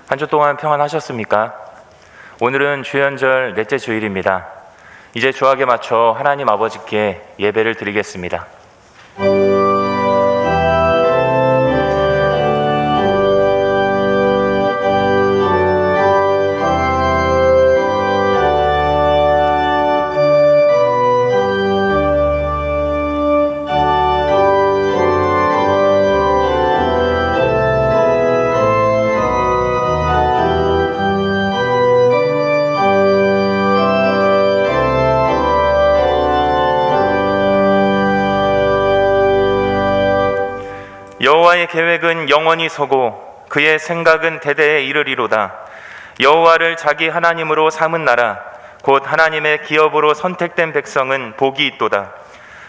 한 주 동안 평안하셨습니까? 오늘은 주연절 넷째 주일입니다. 이제 주학에 맞춰 하나님 아버지께 예배를 드리겠습니다. 여호와의 계획은 영원히 서고 그의 생각은 대대에 이르리로다. 여호와를 자기 하나님으로 삼은 나라 곧 하나님의 기업으로 선택된 백성은 복이 있도다.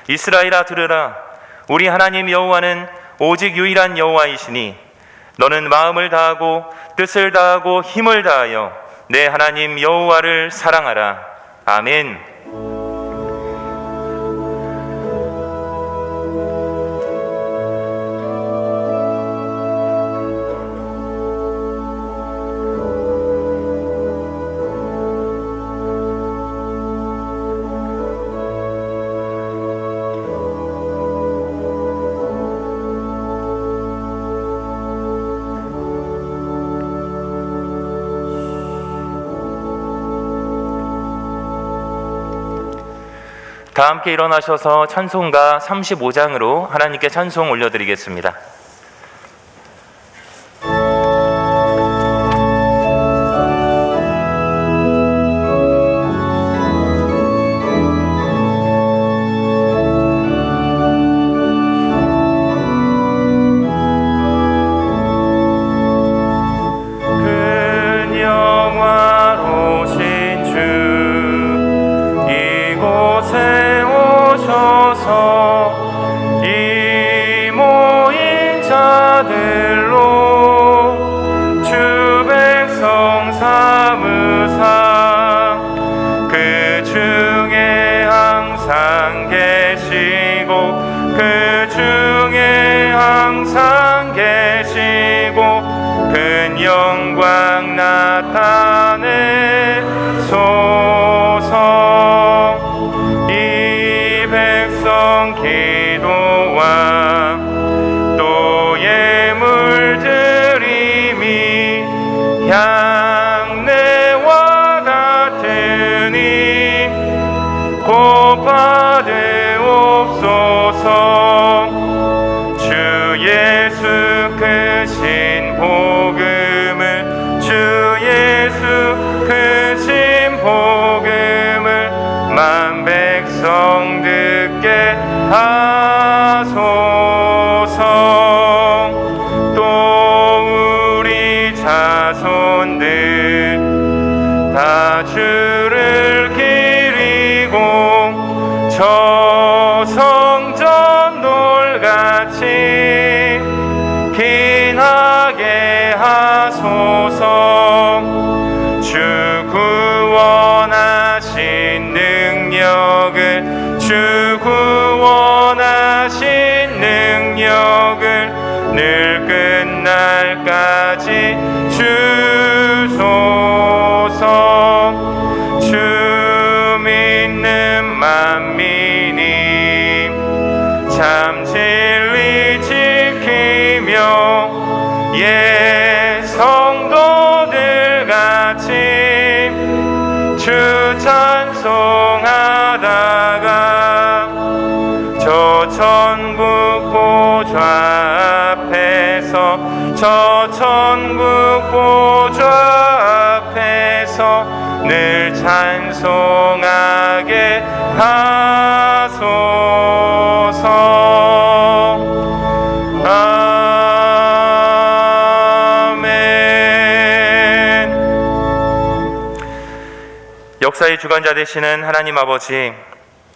이스라엘아 들으라. 우리 하나님 여호와는 오직 유일한 여호와이시니 너는 마음을 다하고 뜻을 다하고 힘을 다하여 내 하나님 여호와를 사랑하라. 아멘. 다 함께 일어나셔서 찬송가 35장으로 하나님께 찬송 올려드리겠습니다. 이 모인 자들로 주 백성 삼으사 그 중에 항상 계시고 그 중에 항상 계시고 큰 영광 나타내소서. 기도와 또 예물 드림이 향내와 같으니 곧 받으옵소서. 주 예수 크신 복음을 주 예수 크신 복음을 만 백성 듣게 하소서. 또 우리 자손들 다 주를 기리고 저 성전 돌같이 긴하게 하소서. 주 구원하신 능력을 주 구원하신 능력을 늘 끝날까지 주소서. 주 믿는 만민이 참 진리 지키며 예 성도들 같이 주 찬송하다가 저 천국 보좌 앞에서 저 천국 보좌 앞에서 늘 찬송하게 하소서. 아멘. 역사의 주관자 되시는 하나님 아버지,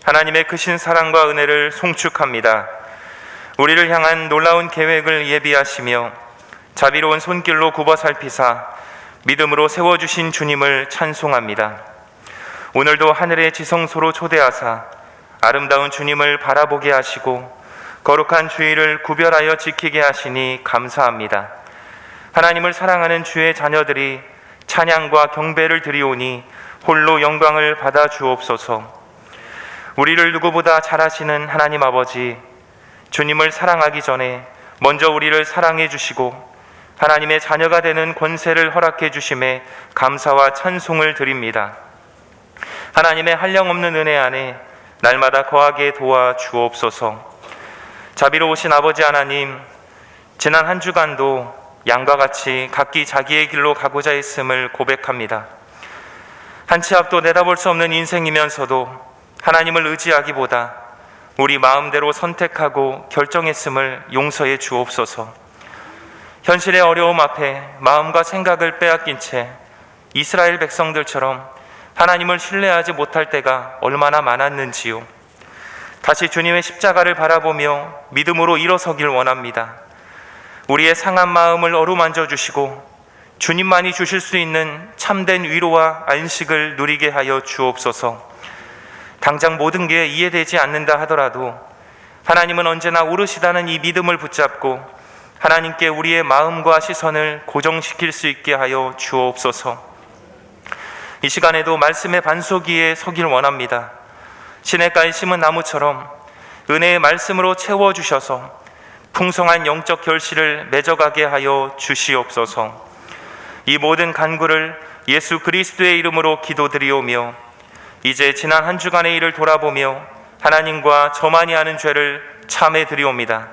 하나님의 크신 사랑과 은혜를 송축합니다. 우리를 향한 놀라운 계획을 예비하시며 자비로운 손길로 굽어 살피사 믿음으로 세워주신 주님을 찬송합니다. 오늘도 하늘의 지성소로 초대하사 아름다운 주님을 바라보게 하시고 거룩한 주일을 구별하여 지키게 하시니 감사합니다. 하나님을 사랑하는 주의 자녀들이 찬양과 경배를 드리오니 홀로 영광을 받아 주옵소서. 우리를 누구보다 잘 아시는 하나님 아버지, 주님을 사랑하기 전에 먼저 우리를 사랑해 주시고 하나님의 자녀가 되는 권세를 허락해 주심에 감사와 찬송을 드립니다. 하나님의 한량없는 은혜 안에 날마다 거하게 도와 주옵소서. 자비로우신 아버지 하나님, 지난 한 주간도 양과 같이 각기 자기의 길로 가고자 했음을 고백합니다. 한 치 앞도 내다볼 수 없는 인생이면서도 하나님을 의지하기보다 우리 마음대로 선택하고 결정했음을 용서해 주옵소서. 현실의 어려움 앞에 마음과 생각을 빼앗긴 채 이스라엘 백성들처럼 하나님을 신뢰하지 못할 때가 얼마나 많았는지요. 다시 주님의 십자가를 바라보며 믿음으로 일어서길 원합니다. 우리의 상한 마음을 어루만져 주시고 주님만이 주실 수 있는 참된 위로와 안식을 누리게 하여 주옵소서. 당장 모든 게 이해되지 않는다 하더라도 하나님은 언제나 오르시다는 이 믿음을 붙잡고 하나님께 우리의 마음과 시선을 고정시킬 수 있게 하여 주옵소서. 이 시간에도 말씀의 반석 위에 서길 원합니다. 시냇가에 심은 나무처럼 은혜의 말씀으로 채워주셔서 풍성한 영적 결실을 맺어가게 하여 주시옵소서. 이 모든 간구를 예수 그리스도의 이름으로 기도드리오며 이제 지난 한 주간의 일을 돌아보며 하나님과 저만이 아는 죄를 참해 드리옵니다.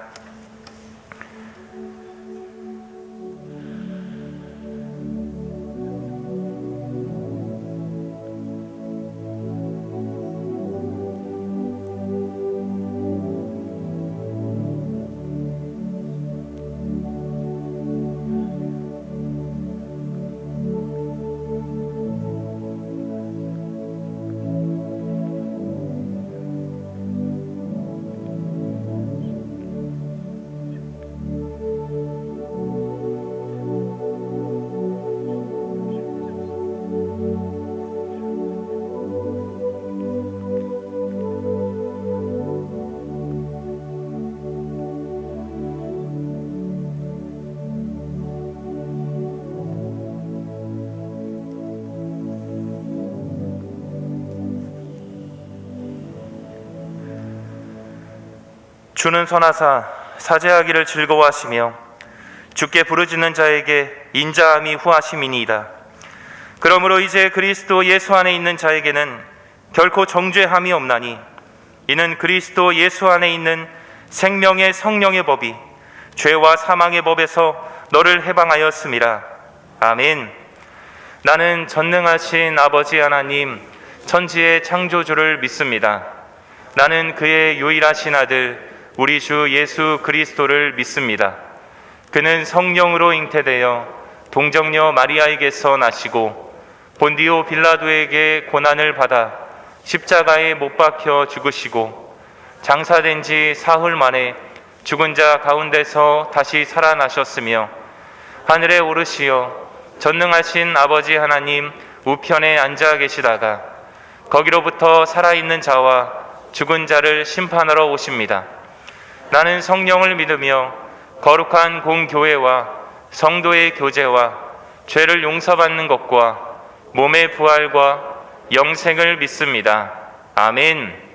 주는 선하사 사죄하기를 즐거워하시며 주께 부르짖는 자에게 인자함이 후하심이니이다. 그러므로 이제 그리스도 예수 안에 있는 자에게는 결코 정죄함이 없나니 이는 그리스도 예수 안에 있는 생명의 성령의 법이 죄와 사망의 법에서 너를 해방하였음이라. 아멘. 나는 전능하신 아버지 하나님 천지의 창조주를 믿습니다. 나는 그의 유일하신 아들 우리 주 예수 그리스도를 믿습니다. 그는 성령으로 잉태되어 동정녀 마리아에게서 나시고 본디오 빌라도에게 고난을 받아 십자가에 못 박혀 죽으시고 장사된 지 사흘 만에 죽은 자 가운데서 다시 살아나셨으며 하늘에 오르시어 전능하신 아버지 하나님 우편에 앉아 계시다가 거기로부터 살아있는 자와 죽은 자를 심판하러 오십니다. 나는 성령을 믿으며 거룩한 공교회와 성도의 교제와 죄를 용서받는 것과 몸의 부활과 영생을 믿습니다. 아멘.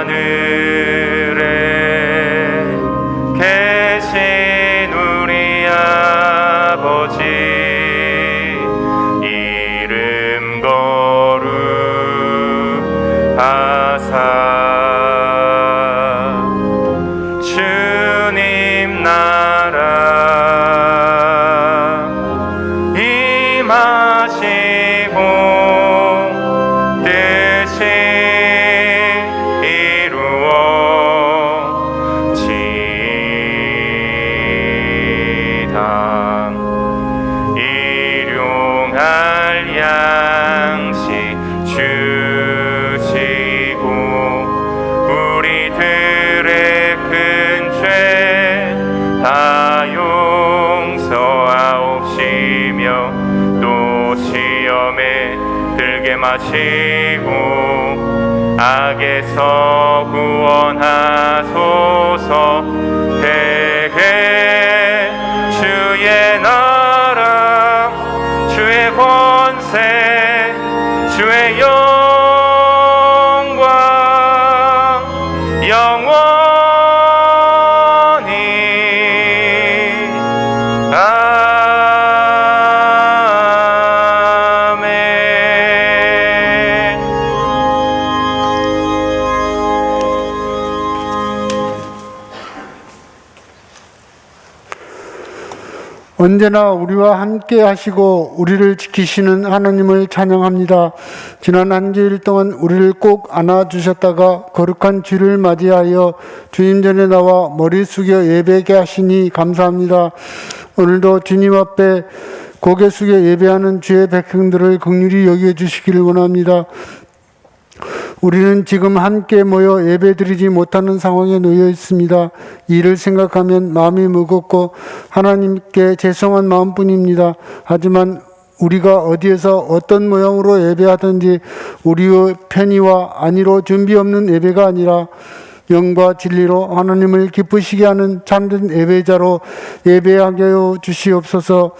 하늘에 계신 우리 아버지 마시고 악에서 구원하소서. 대개 주의 나라 주의 권세 주의 영광 영원히 아멘. 언제나 우리와 함께 하시고 우리를 지키시는 하나님을 찬양합니다. 지난 한 주일 동안 우리를 꼭 안아주셨다가 거룩한 주를 맞이하여 주님 전에 나와 머리 숙여 예배하게 하시니 감사합니다. 오늘도 주님 앞에 고개 숙여 예배하는 주의 백성들을 긍휼히 여겨주시기를 원합니다. 우리는 지금 함께 모여 예배드리지 못하는 상황에 놓여 있습니다. 이를 생각하면 마음이 무겁고 하나님께 죄송한 마음뿐입니다. 하지만 우리가 어디에서 어떤 모양으로 예배하든지 우리의 편의와 안위로 준비 없는 예배가 아니라 영과 진리로 하나님을 기쁘시게 하는 참된 예배자로 예배하게 하여 주시옵소서.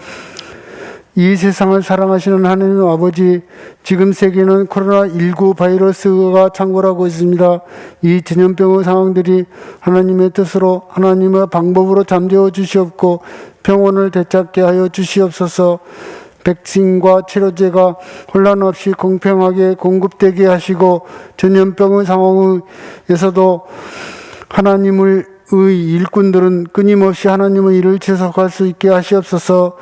이 세상을 사랑하시는 하나님 아버지, 지금 세계는 코로나19 바이러스가 창궐하고 있습니다. 이 전염병의 상황들이 하나님의 뜻으로 하나님의 방법으로 잠재워 주시옵고 평온을 되찾게 하여 주시옵소서. 백신과 치료제가 혼란 없이 공평하게 공급되게 하시고 전염병의 상황에서도 하나님의 일꾼들은 끊임없이 하나님의 일을 지속할 수 있게 하시옵소서.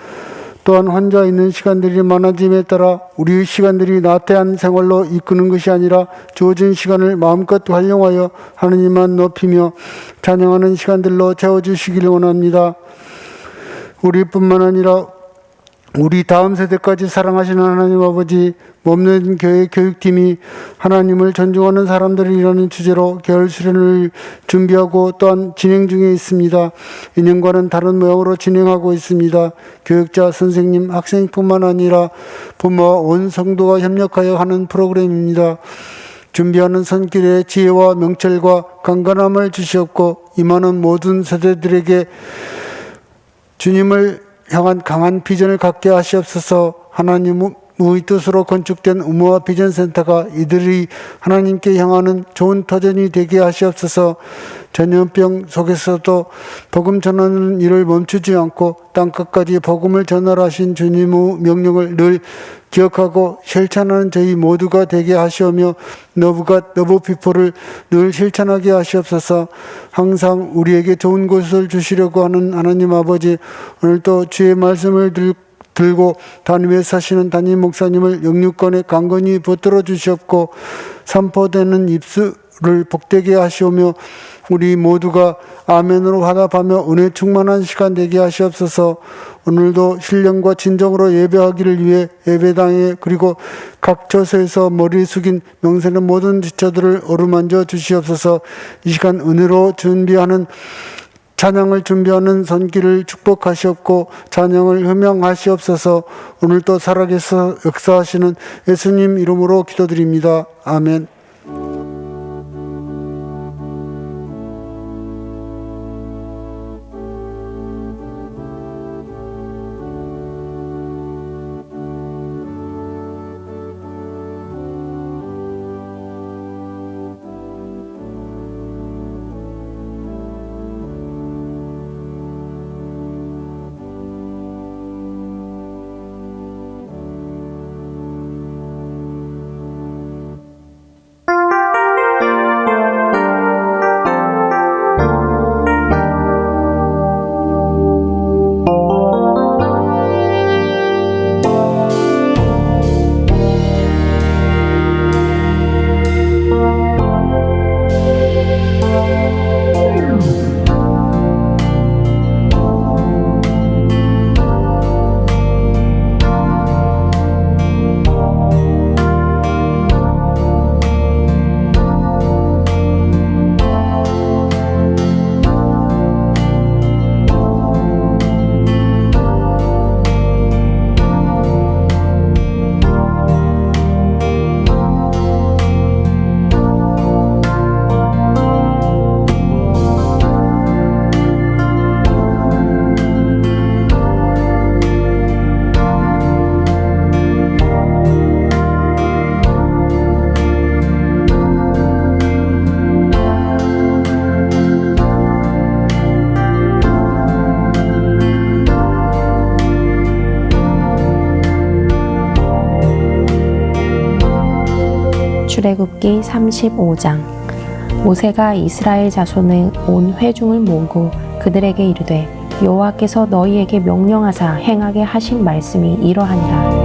또한 혼자 있는 시간들이 많아짐에 따라 우리의 시간들이 나태한 생활로 이끄는 것이 아니라 주어진 시간을 마음껏 활용하여 하나님만 높이며 찬양하는 시간들로 채워주시기를 원합니다. 우리뿐만 아니라 우리 다음 세대까지 사랑하시는 하나님 아버지, 몸는 교회 교육팀이 하나님을 존중하는 사람들이라는 주제로 겨울 수련을 준비하고 또한 진행 중에 있습니다. 2년과는 다른 모양으로 진행하고 있습니다. 교육자, 선생님, 학생뿐만 아니라 부모와 온 성도가 협력하여 하는 프로그램입니다. 준비하는 손길에 지혜와 명철과 강건함을 주시옵고 임하는 모든 세대들에게 주님을 향한 강한 비전을 갖게 하시옵소서. 하나님의 뜻으로 건축된 의무와 비전센터가 이들이 하나님께 향하는 좋은 터전이 되게 하시옵소서. 전염병 속에서도 복음 전하는 일을 멈추지 않고 땅끝까지 복음을 전하라신 주님의 명령을 늘 기억하고 실천하는 저희 모두가 되게 하시오며 너브 피포를 늘 실천하게 하시옵소서. 항상 우리에게 좋은 것을 주시려고 하는 하나님 아버지, 오늘도 주의 말씀을 들고 담임에 사시는 담임 목사님을 영육권에 강건히 붙들어 주시옵고 선포되는 입술을 복되게 하시오며 우리 모두가 아멘으로 화답하며 은혜 충만한 시간 되게 하시옵소서. 오늘도 신령과 진정으로 예배하기를 위해 예배당에 그리고 각 처소에서 머리 숙인 명세는 모든 지체들을 어루만져 주시옵소서. 이 시간 은혜로 찬양을 준비하는 손길을 축복하시옵고 찬양을 흠양하시옵소서. 오늘도 살아계셔 역사하시는 예수님 이름으로 기도드립니다. 아멘. 출애굽기 35장. 모세가 이스라엘 자손의 온 회중을 모으고 그들에게 이르되 여호와께서 너희에게 명령하사 행하게 하신 말씀이 이러하니라.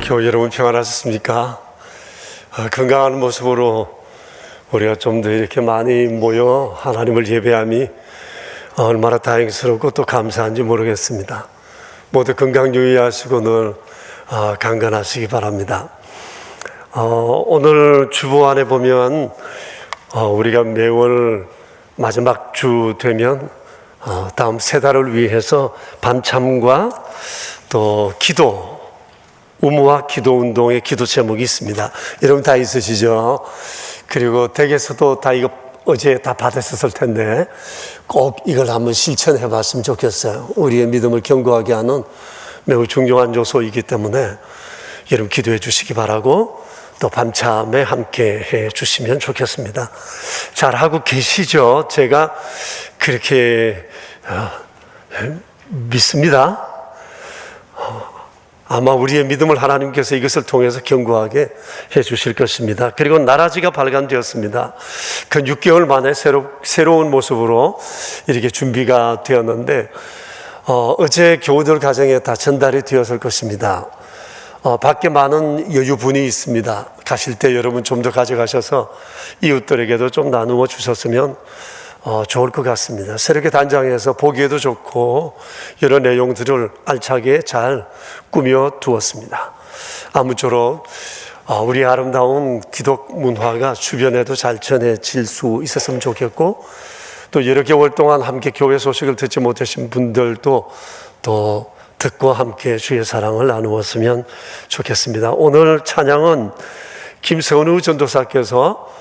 교회 여러분 평안하셨습니까? 건강한 모습으로 우리가 좀 더 이렇게 많이 모여 하나님을 예배함이 얼마나 다행스럽고 또 감사한지 모르겠습니다. 모두 건강 유의하시고 늘 강건하시기 바랍니다. 오늘 주보 안에 보면 우리가 매월 마지막 주 되면 다음 세 달을 위해서 밤참과 또 기도, 우무와 기도 운동의 기도 제목이 있습니다. 여러분 다 있으시죠? 그리고 댁에서도 다 이거 어제 다 받았었을 텐데 꼭 이걸 한번 실천해 봤으면 좋겠어요. 우리의 믿음을 견고하게 하는 매우 중요한 요소이기 때문에 여러분 기도해 주시기 바라고 또 밤참에 함께 해 주시면 좋겠습니다. 잘 하고 계시죠? 제가 그렇게 믿습니다. 아마 우리의 믿음을 하나님께서 이것을 통해서 견고하게 해 주실 것입니다. 그리고 나라지가 발간되었습니다. 그 6개월 만에 새로운 모습으로 이렇게 준비가 되었는데 어제 교우들 가정에 다 전달이 되었을 것입니다. 밖에 많은 여유분이 있습니다. 가실 때 여러분 좀 더 가져가셔서 이웃들에게도 좀 나누어 주셨으면 좋을 것 같습니다. 새롭게 단장해서 보기에도 좋고 여러 내용들을 알차게 잘 꾸며 두었습니다. 아무쪼록 우리 아름다운 기독 문화가 주변에도 잘 전해질 수 있었으면 좋겠고 또 여러 개월 동안 함께 교회 소식을 듣지 못하신 분들도 또 듣고 함께 주의 사랑을 나누었으면 좋겠습니다. 오늘 찬양은 김선우 전도사께서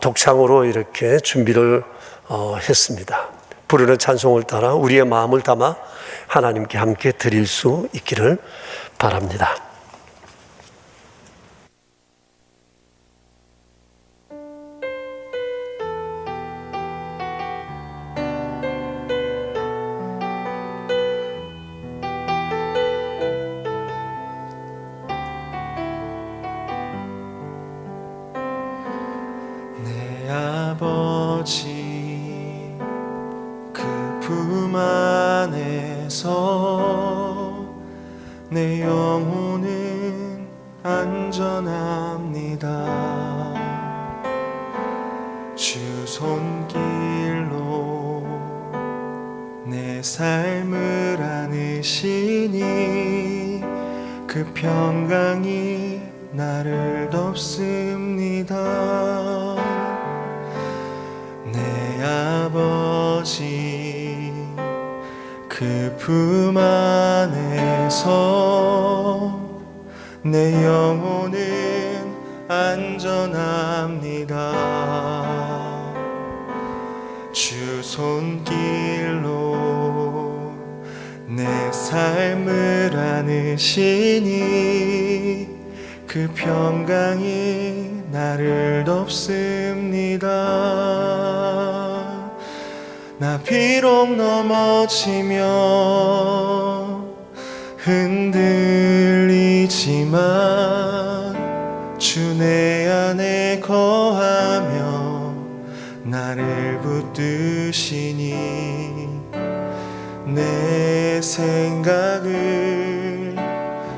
독창으로 이렇게 준비를 했습니다. 부르는 찬송을 따라 우리의 마음을 담아 하나님께 함께 드릴 수 있기를 바랍니다. 내 아버지 품 안에서 내 영혼은 안전합니다. 주 손길로 내 삶을 안으시니 그 평강이 나를 덮습니다. 내 아버지 그 품 안에서 내 영혼은 안전합니다. 주 손길로 내 삶을 안으시니 그 평강이 나를 덮습니다. 나 비록 넘어지며 흔들리지만 주 내 안에 거하며 나를 붙드시니 내 생각을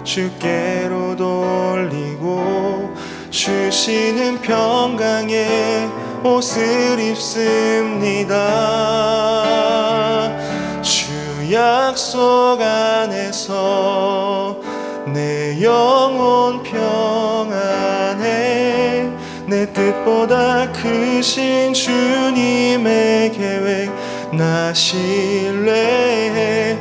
주께로 돌리고 주시는 평강에 옷을 입습니다. 주 약속 안에서 내 영혼 평안해. 내 뜻보다 크신 주님의 계획 나 신뢰해.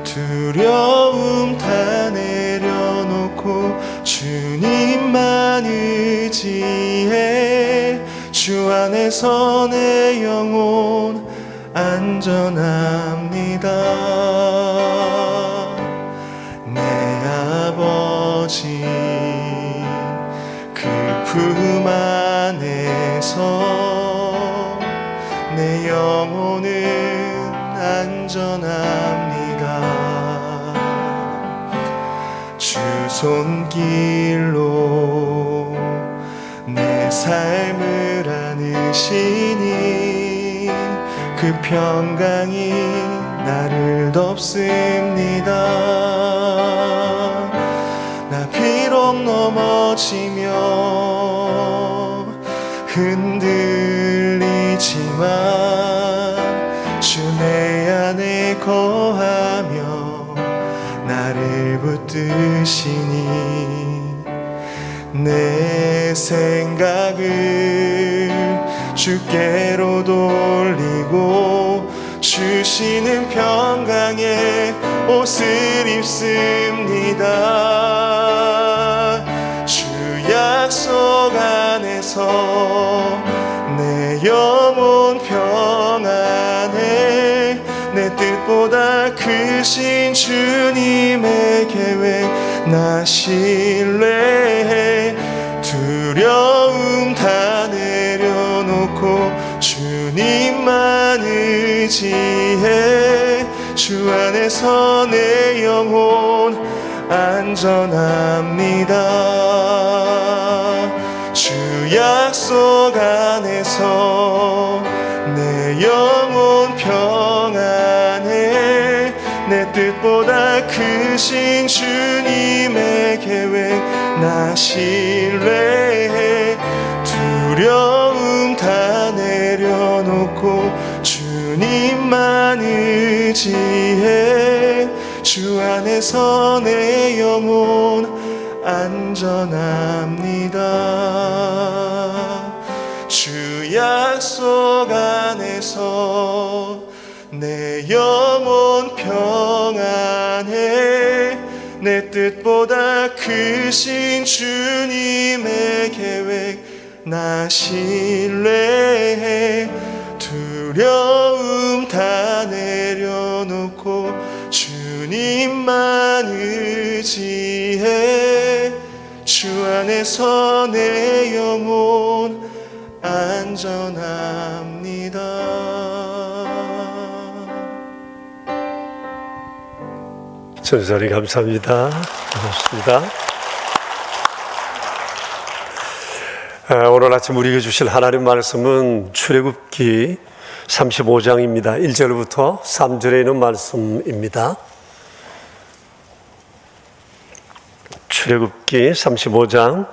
두려움 다 내려놓고 주님만 의지해. 주 안에서 내 영혼 안전합니다. 내 아버지 그 품 안에서 내 영혼은 안전합니다. 주 손길로 내 삶을 안으시니 그 평강이 나를 덮습니다. 나 비록 넘어지며 흔들리지만 주 내 안에 거하며 나를 붙드시니 내 생각을 주께로 돌리고 주시는 평강의 옷을 입습니다. 주 약속 안에서 내 영혼 평안해. 내 뜻보다 크신 주님의 계획 나 신뢰해. 두려움 다 내려놓고 주님만 의지해. 주 안에서 내 영혼 안전합니다. 주 약속 안에서 내 영혼 평안해. 내 뜻보다 크신 주님의 계획 나 신뢰해. 두려움 다 내려놓고 주님만 의지해. 주 안에서 내 영혼 안전합니다. 주 약속 안에서 내 영혼 평안해. 내 뜻보다 크신 주님의 계획 나 신뢰해. 두려움 다 내려놓고 주님만 의지해. 주 안에서 내 영혼 안전합니다. 전설이 감사합니다. 고맙습니다. 오늘 아침 우리에게 주실 하나님 말씀은 출애굽기 35장입니다. 1절부터 3절에 있는 말씀입니다. 출애굽기 35장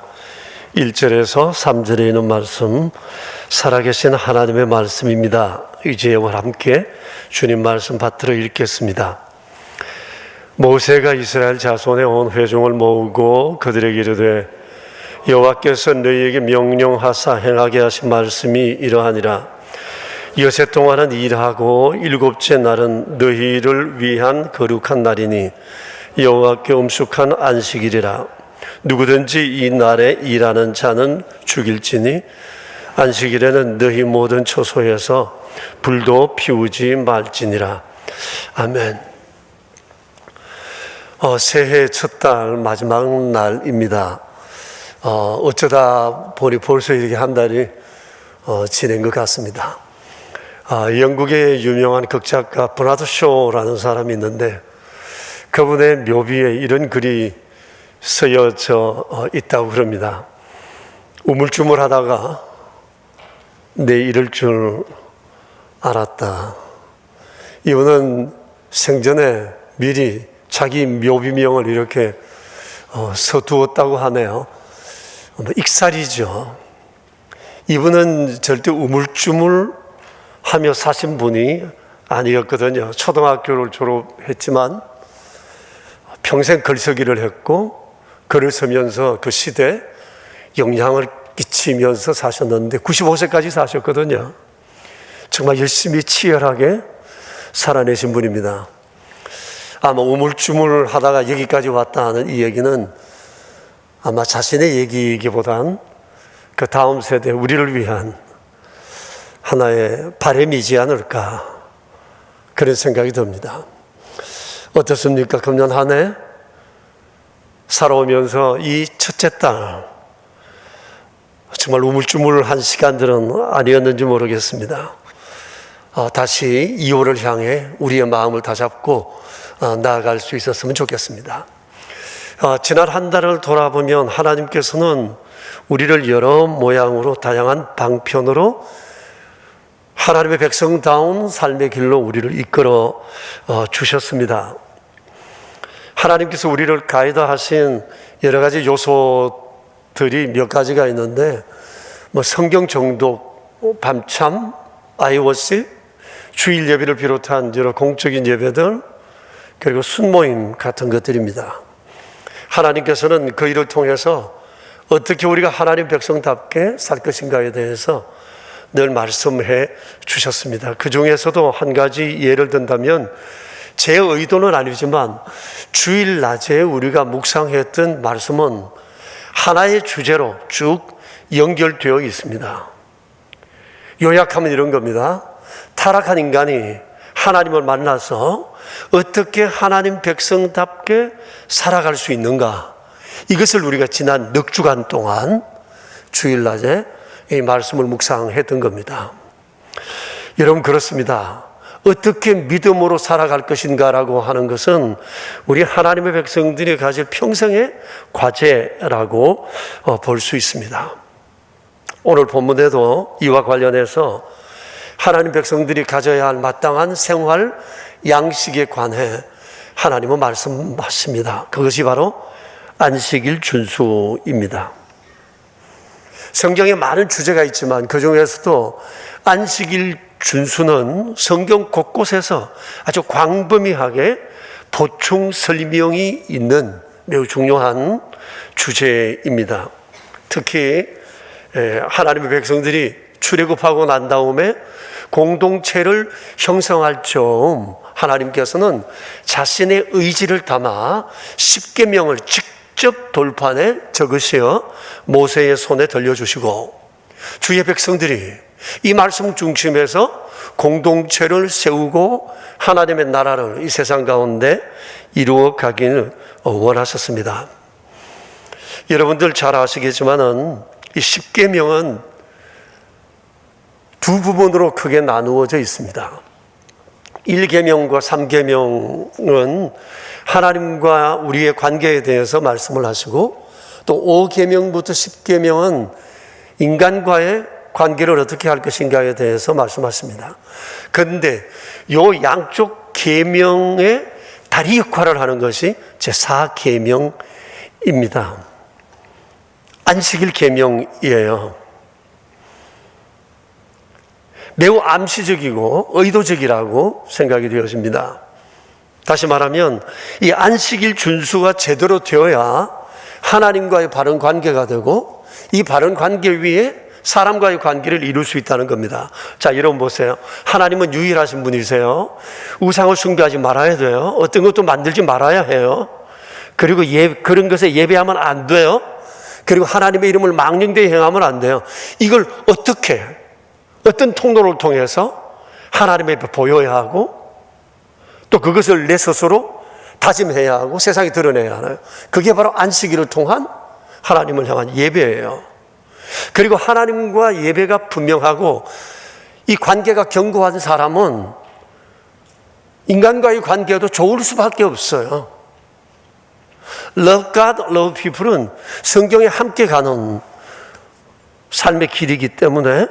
1절에서 3절에 있는 말씀, 살아계신 하나님의 말씀입니다. 이제 영을 함께 주님 말씀 받들어 읽겠습니다. 모세가 이스라엘 자손의 온 회중을 모으고 그들에게 이르되 여호와께서 너희에게 명령하사 행하게 하신 말씀이 이러하니라. 여세 동안은 일하고 일곱째 날은 너희를 위한 거룩한 날이니 여호와께 엄숙한 안식일이라. 누구든지 이 날에 일하는 자는 죽일지니 안식일에는 너희 모든 처소에서 불도 피우지 말지니라. 아멘. 새해 첫 달 마지막 날입니다. 어쩌다 보니 벌써 이렇게 한 달이 지낸 것 같습니다. 영국의 유명한 극작가 버나드 쇼라는 사람이 있는데 그분의 묘비에 이런 글이 쓰여져 있다고 그럽니다. 우물쭈물하다가 내 이럴 줄 알았다. 이분은 생전에 미리 자기 묘비명을 이렇게 서두었다고 하네요. 익살이죠. 이분은 절대 우물쭈물 하며 사신 분이 아니었거든요. 초등학교를 졸업했지만 평생 글쓰기를 했고 글을 쓰면서 그 시대에 영향을 끼치면서 사셨는데 95세까지 사셨거든요. 정말 열심히 치열하게 살아내신 분입니다. 아마 우물쭈물 하다가 여기까지 왔다 하는 이 얘기는 아마 자신의 얘기이기보단 그 다음 세대 우리를 위한 하나의 바람이지 않을까 그런 생각이 듭니다. 어떻습니까? 금년 한 해 살아오면서 이 첫째 딸 정말 우물쭈물한 시간들은 아니었는지 모르겠습니다. 다시 2월을 향해 우리의 마음을 다잡고 나아갈 수 있었으면 좋겠습니다. 지난 한 달을 돌아보면 하나님께서는 우리를 여러 모양으로 다양한 방편으로 하나님의 백성다운 삶의 길로 우리를 이끌어 주셨습니다. 하나님께서 우리를 가이드하신 여러 가지 요소들이 몇 가지가 있는데 성경 정독, 밤참, 아이워십, 주일 예배를 비롯한 여러 공적인 예배들 그리고 순모임 같은 것들입니다. 하나님께서는 그 일을 통해서 어떻게 우리가 하나님 백성답게 살 것인가에 대해서 늘 말씀해 주셨습니다. 그 중에서도 한 가지 예를 든다면 제 의도는 아니지만 주일 낮에 우리가 묵상했던 말씀은 하나의 주제로 쭉 연결되어 있습니다. 요약하면 이런 겁니다. 타락한 인간이 하나님을 만나서 어떻게 하나님 백성답게 살아갈 수 있는가, 이것을 우리가 지난 넉 주간 동안 주일낮에 이 말씀을 묵상했던 겁니다. 여러분, 그렇습니다. 어떻게 믿음으로 살아갈 것인가라고 하는 것은 우리 하나님의 백성들이 가질 평생의 과제라고 볼 수 있습니다. 오늘 본문에도 이와 관련해서 하나님 백성들이 가져야 할 마땅한 생활 양식에 관해 하나님은 말씀하십니다. 그것이 바로 안식일 준수입니다. 성경에 많은 주제가 있지만 그 중에서도 안식일 준수는 성경 곳곳에서 아주 광범위하게 보충 설명이 있는 매우 중요한 주제입니다. 특히 하나님의 백성들이 출애굽하고 난 다음에 공동체를 형성할 점 하나님께서는 자신의 의지를 담아 십계명을 직접 돌판에 적으시어 모세의 손에 들려주시고 주의 백성들이 이 말씀 중심에서 공동체를 세우고 하나님의 나라를 이 세상 가운데 이루어 가기를 원하셨습니다. 여러분들 잘 아시겠지만은 이 십계명은 두 부분으로 크게 나누어져 있습니다. 1계명과 3계명은 하나님과 우리의 관계에 대해서 말씀을 하시고, 또 5계명부터 10계명은 인간과의 관계를 어떻게 할 것인가에 대해서 말씀하십니다. 그런데 이 양쪽 계명의 다리 역할을 하는 것이 제4계명입니다. 안식일 계명이에요. 매우 암시적이고 의도적이라고 생각이 되어집니다. 다시 말하면 이 안식일 준수가 제대로 되어야 하나님과의 바른 관계가 되고, 이 바른 관계 위에 사람과의 관계를 이룰 수 있다는 겁니다. 자, 여러분 보세요. 하나님은 유일하신 분이세요. 우상을 숭배하지 말아야 돼요. 어떤 것도 만들지 말아야 해요. 그리고 그런 것에 예배하면 안 돼요. 그리고 하나님의 이름을 망령되이 행하면 안 돼요. 이걸 어떻게, 어떤 통로를 통해서 하나님 앞에 보여야 하고, 또 그것을 내 스스로 다짐해야 하고 세상에 드러내야 하나요? 그게 바로 안식일을 통한 하나님을 향한 예배예요. 그리고 하나님과 예배가 분명하고 이 관계가 견고한 사람은 인간과의 관계도 좋을 수밖에 없어요. Love God, love people은 성경에 함께 가는 삶의 길이기 때문에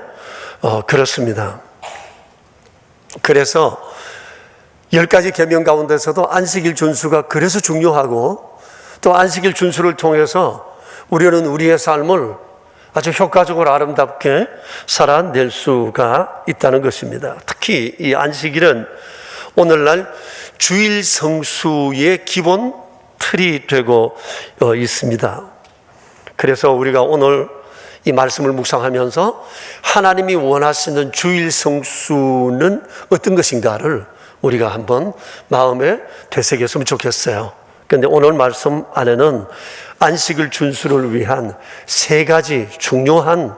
그렇습니다. 그래서 10가지 계명 가운데서도 안식일 준수가 그래서 중요하고, 또 안식일 준수를 통해서 우리는 우리의 삶을 아주 효과적으로 아름답게 살아낼 수가 있다는 것입니다. 특히 이 안식일은 오늘날 주일 성수의 기본 틀이 되고 있습니다. 그래서 우리가 오늘 이 말씀을 묵상하면서 하나님이 원하시는 주일 성수는 어떤 것인가를 우리가 한번 마음에 되새겼으면 좋겠어요. 그런데 오늘 말씀 안에는 안식일 준수를 위한 세 가지 중요한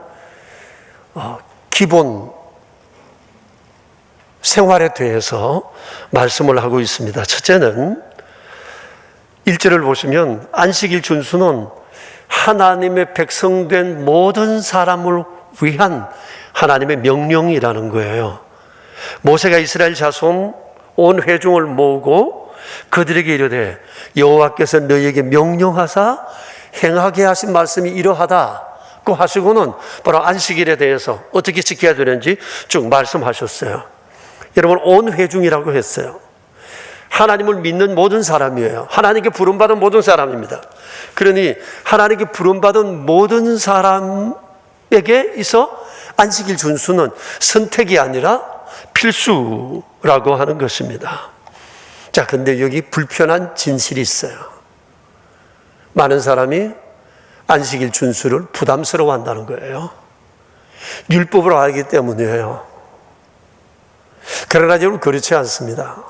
기본 생활에 대해서 말씀을 하고 있습니다. 첫째는 1절을 보시면 안식일 준수는 하나님의 백성된 모든 사람을 위한 하나님의 명령이라는 거예요. 모세가 이스라엘 자손 온 회중을 모으고 그들에게 이르되 여호와께서 너희에게 명령하사 행하게 하신 말씀이 이러하다고 하시고는 바로 안식일에 대해서 어떻게 지켜야 되는지 쭉 말씀하셨어요. 여러분, 온 회중이라고 했어요. 하나님을 믿는 모든 사람이에요. 하나님께 부름받은 모든 사람입니다. 그러니 하나님께 부름받은 모든 사람에게 있어 안식일 준수는 선택이 아니라 필수라고 하는 것입니다. 자, 근데 여기 불편한 진실이 있어요. 많은 사람이 안식일 준수를 부담스러워 한다는 거예요. 율법으로 알기 때문이에요. 그러나 여러분, 그렇지 않습니다.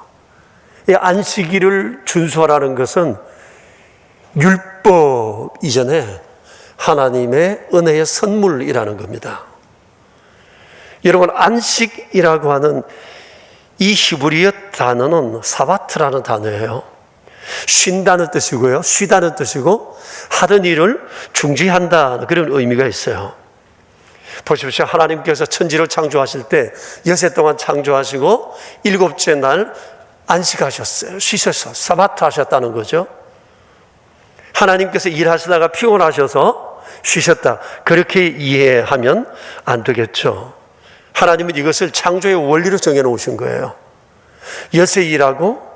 이 안식일을 준수하라는 것은 율법 이전에 하나님의 은혜의 선물이라는 겁니다. 여러분, 안식이라고 하는 이 히브리어 단어는 사바트라는 단어예요. 쉰다는 뜻이고요. 쉬다는 뜻이고 하던 일을 중지한다, 그런 의미가 있어요. 보십시오. 하나님께서 천지를 창조하실 때 여세 동안 창조하시고 일곱째 날 안식하셨어요. 쉬셔서 사바트 하셨다는 거죠. 하나님께서 일하시다가 피곤하셔서 쉬셨다, 그렇게 이해하면 안 되겠죠. 하나님은 이것을 창조의 원리로 정해놓으신 거예요. 여세 일하고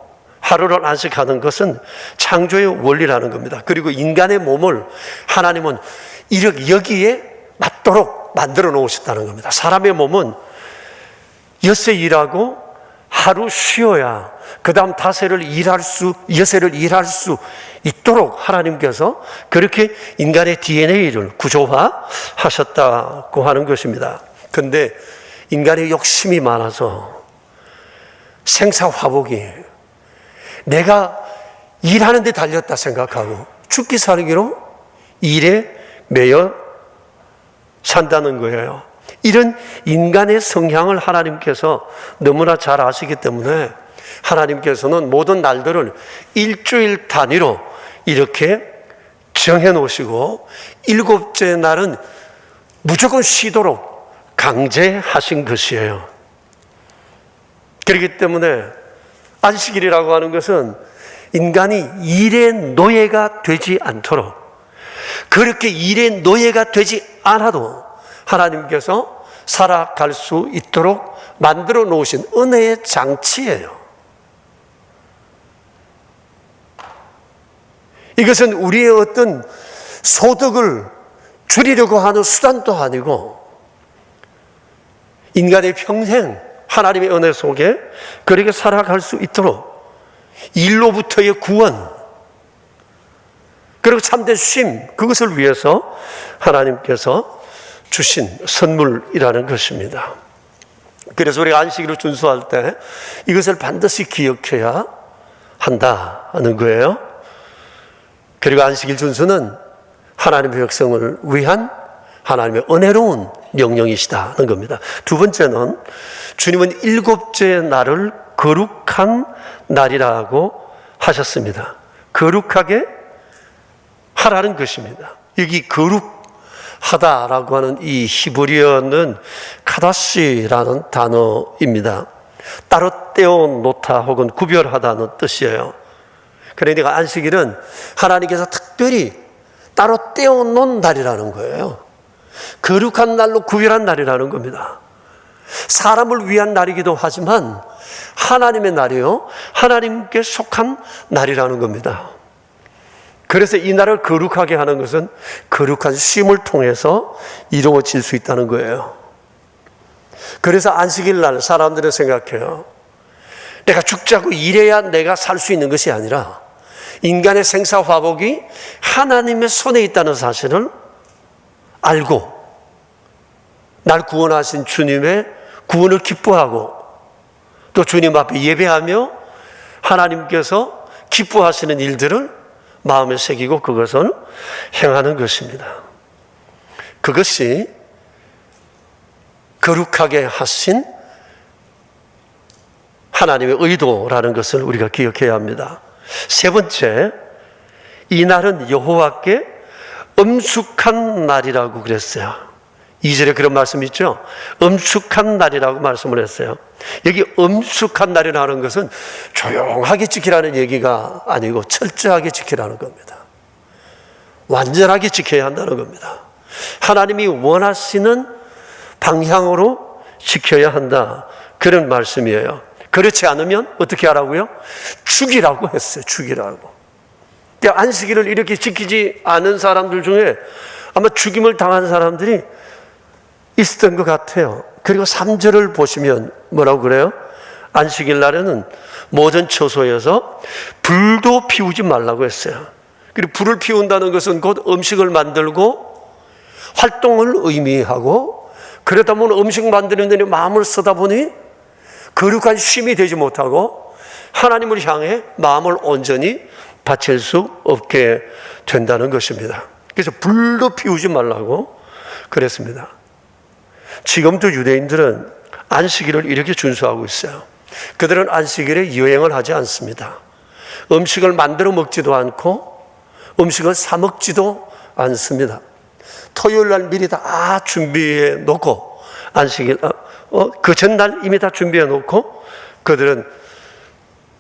하루를 안식하는 것은 창조의 원리라는 겁니다. 그리고 인간의 몸을 하나님은 여기에 맞도록 만들어 놓으셨다는 겁니다. 사람의 몸은 엿새 일하고 하루 쉬어야 그 다음 여새를 일할 수 있도록 하나님께서 그렇게 인간의 DNA를 구조화하셨다고 하는 것입니다. 근데 인간의 욕심이 많아서 생사화복이 내가 일하는 데 달렸다 생각하고 죽기 살기로 일에 매여 산다는 거예요. 이런 인간의 성향을 하나님께서 너무나 잘 아시기 때문에 하나님께서는 모든 날들을 일주일 단위로 이렇게 정해 놓으시고 일곱째 날은 무조건 쉬도록 강제하신 것이에요. 그렇기 때문에 안식일이라고 하는 것은 인간이 일의 노예가 되지 않도록, 그렇게 일의 노예가 되지 않아도 하나님께서 살아갈 수 있도록 만들어 놓으신 은혜의 장치예요. 이것은 우리의 어떤 소득을 줄이려고 하는 수단도 아니고 인간의 평생 하나님의 은혜 속에 그렇게 살아갈 수 있도록 일로부터의 구원, 그리고 참된 쉼, 그것을 위해서 하나님께서 주신 선물이라는 것입니다. 그래서 우리가 안식일을 준수할 때 이것을 반드시 기억해야 한다는 거예요. 그리고 안식일 준수는 하나님의 백성을 위한 하나님의 은혜로운 명령이시다는 겁니다. 두 번째는 주님은 일곱째 날을 거룩한 날이라고 하셨습니다. 거룩하게 하라는 것입니다. 여기 거룩하다라고 하는 이 히브리어는 카다시라는 단어입니다. 따로 떼어 놓다 혹은 구별하다는 뜻이에요. 그러니까 안식일은 하나님께서 특별히 따로 떼어 놓은 날이라는 거예요. 거룩한 날로 구별한 날이라는 겁니다. 사람을 위한 날이기도 하지만 하나님의 날이요, 하나님께 속한 날이라는 겁니다. 그래서 이 날을 거룩하게 하는 것은 거룩한 쉼을 통해서 이루어질 수 있다는 거예요. 그래서 안식일 날 사람들은 생각해요. 내가 죽자고 일해야 내가 살 수 있는 것이 아니라 인간의 생사화복이 하나님의 손에 있다는 사실을 알고 날 구원하신 주님의 구원을 기뻐하고 또 주님 앞에 예배하며 하나님께서 기뻐하시는 일들을 마음에 새기고 그것을 행하는 것입니다. 그것이 거룩하게 하신 하나님의 의도라는 것을 우리가 기억해야 합니다. 세 번째, 이 날은 여호와께 엄숙한 날이라고 그랬어요. 2절에 그런 말씀이 있죠. 엄숙한 날이라고 말씀을 했어요. 여기 엄숙한 날이라는 것은 조용하게 지키라는 얘기가 아니고 철저하게 지키라는 겁니다. 완전하게 지켜야 한다는 겁니다. 하나님이 원하시는 방향으로 지켜야 한다. 그런 말씀이에요. 그렇지 않으면 어떻게 하라고요? 죽이라고 했어요. 죽이라고. 안식일을 이렇게 지키지 않은 사람들 중에 아마 죽임을 당한 사람들이 있었던 것 같아요. 그리고 3절을 보시면 뭐라고 그래요? 안식일 날에는 모든 처소에서 불도 피우지 말라고 했어요. 그리고 불을 피운다는 것은 곧 음식을 만들고 활동을 의미하고, 그러다 보면 음식 만드는 데 마음을 쓰다 보니 거룩한 쉼이 되지 못하고 하나님을 향해 마음을 온전히 바칠 수 없게 된다는 것입니다. 그래서 불도 피우지 말라고 그랬습니다. 지금도 유대인들은 안식일을 이렇게 준수하고 있어요. 그들은 안식일에 여행을 하지 않습니다. 음식을 만들어 먹지도 않고 음식을 사 먹지도 않습니다. 토요일 날 미리 다 준비해 놓고 안식일 그 전날 이미 다 준비해 놓고 그들은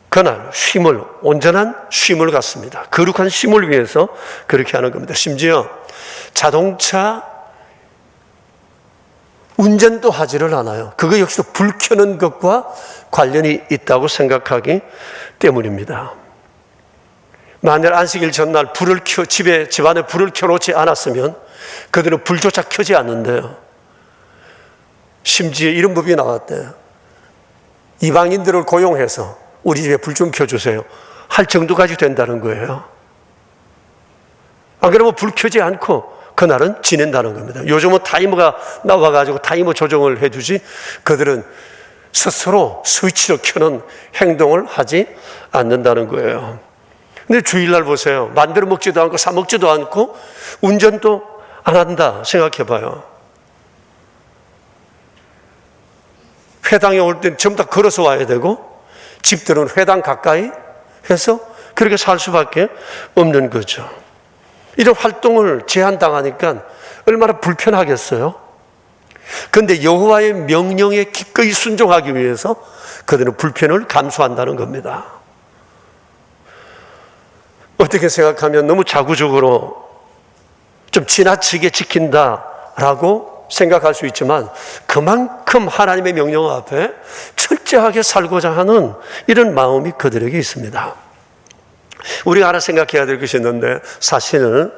그날 쉼을, 온전한 쉼을 갖습니다. 거룩한 쉼을 위해서 그렇게 하는 겁니다. 심지어 자동차 운전도 하지를 않아요. 그거 역시도 불 켜는 것과 관련이 있다고 생각하기 때문입니다. 만약 안식일 전날 집안에 불을 켜놓지 않았으면 그들은 불조차 켜지 않는데요. 심지어 이런 법이 나왔대요. 이방인들을 고용해서 우리 집에 불 좀 켜주세요 할 정도까지 된다는 거예요. 안 그러면 불 켜지 않고 그날은 지낸다는 겁니다. 요즘은 타이머가 나와가지고 타이머 조정을 해주지 그들은 스스로 스위치를 켜는 행동을 하지 않는다는 거예요. 근데 주일날 보세요. 만들어 먹지도 않고 사 먹지도 않고 운전도 안 한다 생각해 봐요. 회당에 올 땐 전부 다 걸어서 와야 되고 집들은 회당 가까이 해서 그렇게 살 수밖에 없는 거죠. 이런 활동을 제한당하니까 얼마나 불편하겠어요. 그런데 여호와의 명령에 기꺼이 순종하기 위해서 그들은 불편을 감수한다는 겁니다. 어떻게 생각하면 너무 자구적으로 좀 지나치게 지킨다라고 생각할 수 있지만 그만큼 하나님의 명령 앞에 철저하게 살고자 하는 이런 마음이 그들에게 있습니다. 우리가 하나 생각해야 될 것이 있는데 사실은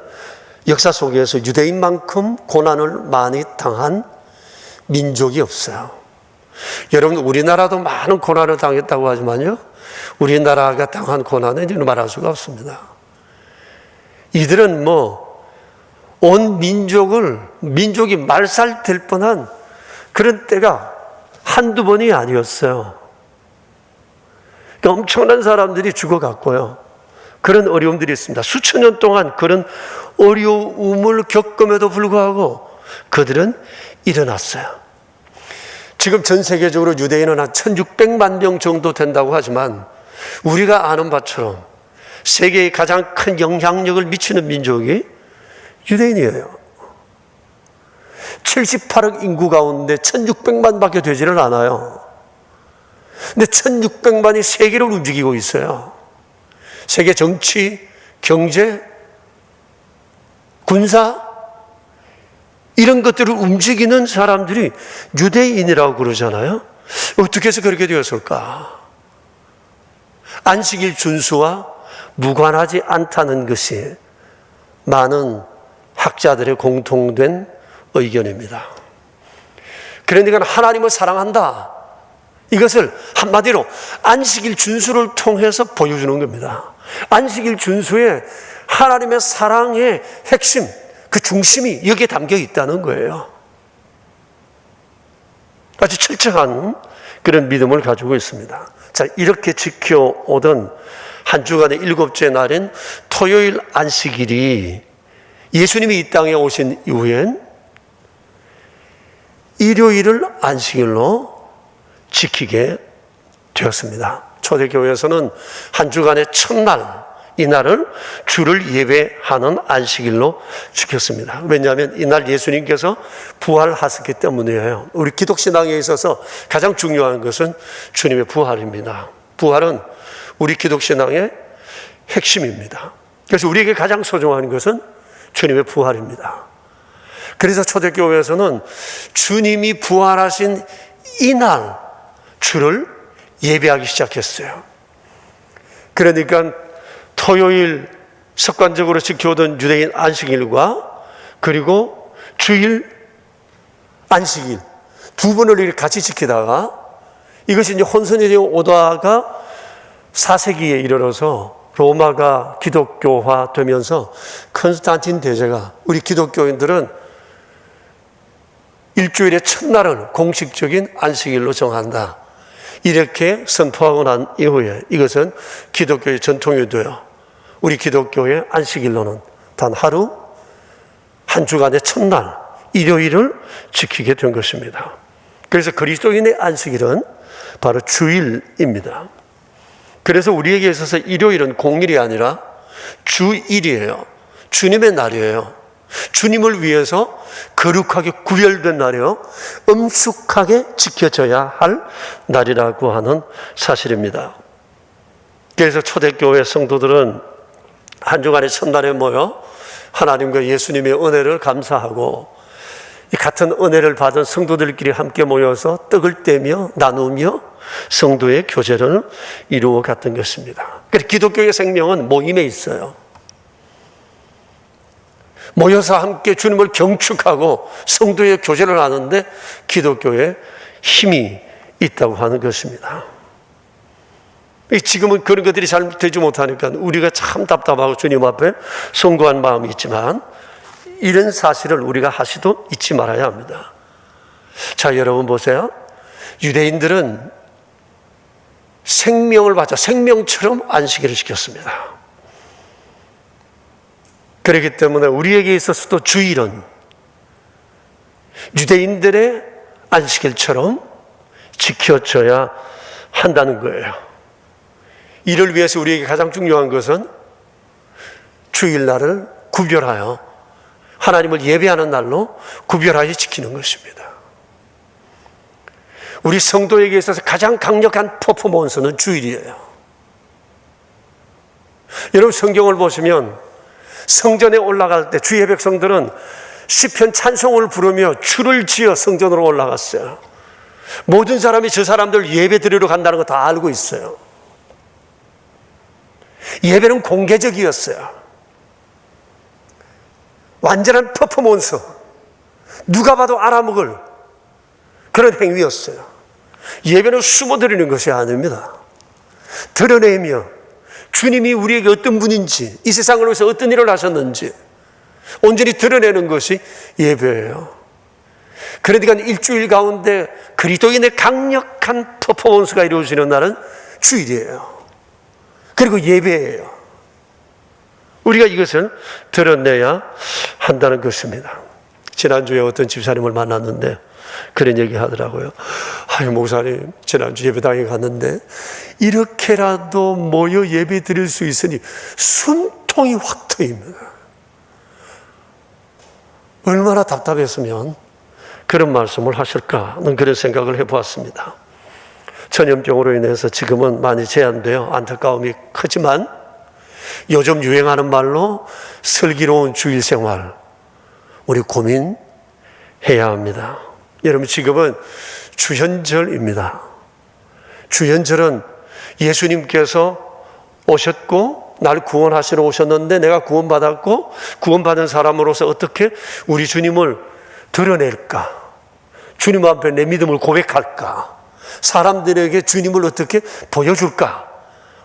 역사 속에서 유대인만큼 고난을 많이 당한 민족이 없어요. 여러분 우리나라도 많은 고난을 당했다고 하지만요, 우리나라가 당한 고난은 이런 말할 수가 없습니다. 이들은 온 민족이 말살될 뻔한 그런 때가 한두 번이 아니었어요. 그러니까 엄청난 사람들이 죽어갔고요. 그런 어려움들이 있습니다. 수천 년 동안 그런 어려움을 겪음에도 불구하고 그들은 일어났어요. 지금 전 세계적으로 유대인은 한 1600만 명 정도 된다고 하지만 우리가 아는 바처럼 세계에 가장 큰 영향력을 미치는 민족이 유대인이에요. 78억 인구 가운데 1600만 밖에 되지를 않아요. 근데 1600만이 세계를 움직이고 있어요. 세계 정치, 경제, 군사 이런 것들을 움직이는 사람들이 유대인이라고 그러잖아요. 어떻게 해서 그렇게 되었을까? 안식일 준수와 무관하지 않다는 것이 많은 학자들의 공통된 의견입니다. 그러니까 하나님을 사랑한다 이것을 한마디로 안식일 준수를 통해서 보여주는 겁니다. 안식일 준수에 하나님의 사랑의 핵심, 그 중심이 여기에 담겨 있다는 거예요. 아주 철저한 그런 믿음을 가지고 있습니다. 자, 이렇게 지켜오던 한 주간의 7째 날인 토요일 안식일이 예수님이 이 땅에 오신 이후엔 일요일을 안식일로 지키게 되었습니다. 초대교회에서는 한 주간의 첫날, 이날을 주를 예배하는 안식일로 지켰습니다. 왜냐하면 이날 예수님께서 부활하셨기 때문이에요. 우리 기독신앙에 있어서 가장 중요한 것은 주님의 부활입니다. 부활은 우리 기독신앙의 핵심입니다. 그래서 우리에게 가장 소중한 것은 주님의 부활입니다. 그래서 초대교회에서는 주님이 부활하신 이날 주를 예배하기 시작했어요. 그러니까 토요일 습관적으로 지켜오던 유대인 안식일과 그리고 주일 안식일 두 번을 이렇게 같이 지키다가 이것이 이제 혼선이 오다가 4세기에 이르러서 로마가 기독교화 되면서 컨스탄틴 대제가 우리 기독교인들은 일주일의 첫날은 공식적인 안식일로 정한다. 이렇게 선포하고 난 이후에 이것은 기독교의 전통이 되어 우리 기독교의 안식일로는 단 하루, 한 주간의 첫날, 일요일을 지키게 된 것입니다. 그래서 그리스도인의 안식일은 바로 주일입니다. 그래서 우리에게 있어서 일요일은 공일이 아니라 주일이에요. 주님의 날이에요. 주님을 위해서 거룩하게 구별된 날이요, 엄숙하게 지켜져야 할 날이라고 하는 사실입니다. 그래서 초대교회 성도들은 한 주간의 첫날에 모여 하나님과 예수님의 은혜를 감사하고 이 같은 은혜를 받은 성도들끼리 함께 모여서 떡을 떼며 나누며 성도의 교제를 이루어 갔던 것입니다. 그래서 기독교의 생명은 모임에 있어요. 모여서 함께 주님을 경축하고 성도의 교제를 하는데 기독교에 힘이 있다고 하는 것입니다. 지금은 그런 것들이 잘 되지 못하니까 우리가 참 답답하고 주님 앞에 송구한 마음이 있지만 이런 사실을 우리가 하시도 잊지 말아야 합니다. 자, 여러분 보세요. 유대인들은 생명을 바쳐 생명처럼 안식일을 지켰습니다. 그렇기 때문에 우리에게 있어서도 주일은 유대인들의 안식일처럼 지켜져야 한다는 거예요. 이를 위해서 우리에게 가장 중요한 것은 주일날을 구별하여 하나님을 예배하는 날로 구별하여 지키는 것입니다. 우리 성도에게 있어서 가장 강력한 퍼포먼스는 주일이에요. 여러분 성경을 보시면 성전에 올라갈 때 주의 백성들은 시편 찬송을 부르며 줄을 지어 성전으로 올라갔어요. 모든 사람이 저 사람들 예배 드리러 간다는 거 다 알고 있어요. 예배는 공개적이었어요. 완전한 퍼포먼스, 누가 봐도 알아먹을 그런 행위였어요. 예배는 숨어드리는 것이 아닙니다. 드러내며 주님이 우리에게 어떤 분인지, 이 세상을 위해서 어떤 일을 하셨는지 온전히 드러내는 것이 예배예요. 그러니까 일주일 가운데 그리스도인의 강력한 퍼포먼스가 이루어지는 날은 주일이에요. 그리고 예배예요. 우리가 이것을 드러내야 한다는 것입니다. 지난주에 어떤 집사님을 만났는데 그런 얘기 하더라고요. 아유, 목사님, 지난주 예배당에 갔는데 이렇게라도 모여 예배 드릴 수 있으니 숨통이 확 트입니다. 얼마나 답답했으면 그런 말씀을 하실까는 그런 생각을 해보았습니다. 전염병으로 인해서 지금은 많이 제한되어 안타까움이 크지만 요즘 유행하는 말로 슬기로운 주일 생활, 우리 고민해야 합니다. 여러분, 지금은 주현절입니다. 주현절은 예수님께서 오셨고 날 구원하시러 오셨는데 내가 구원받았고 구원받은 사람으로서 어떻게 우리 주님을 드러낼까? 주님 앞에 내 믿음을 고백할까? 사람들에게 주님을 어떻게 보여줄까?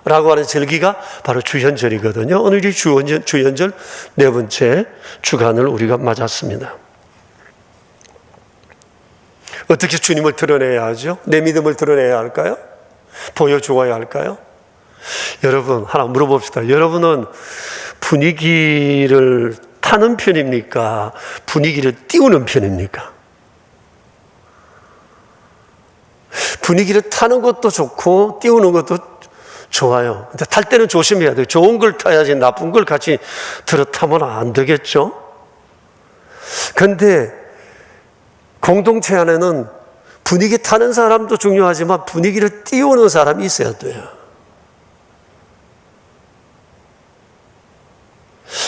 라고 하는 절기가 바로 주현절이거든요. 오늘이 주현절 네 번째 주간을 우리가 맞았습니다. 어떻게 주님을 드러내야 하죠? 내 믿음을 드러내야 할까요? 보여주어야 할까요? 여러분, 하나 물어봅시다. 여러분은 분위기를 타는 편입니까? 분위기를 띄우는 편입니까? 분위기를 타는 것도 좋고 띄우는 것도 좋아요. 근데 탈 때는 조심해야 돼요. 좋은 걸 타야지 나쁜 걸 같이 들어 타면 안 되겠죠? 근데 공동체 안에는 분위기 타는 사람도 중요하지만 분위기를 띄우는 사람이 있어야 돼요.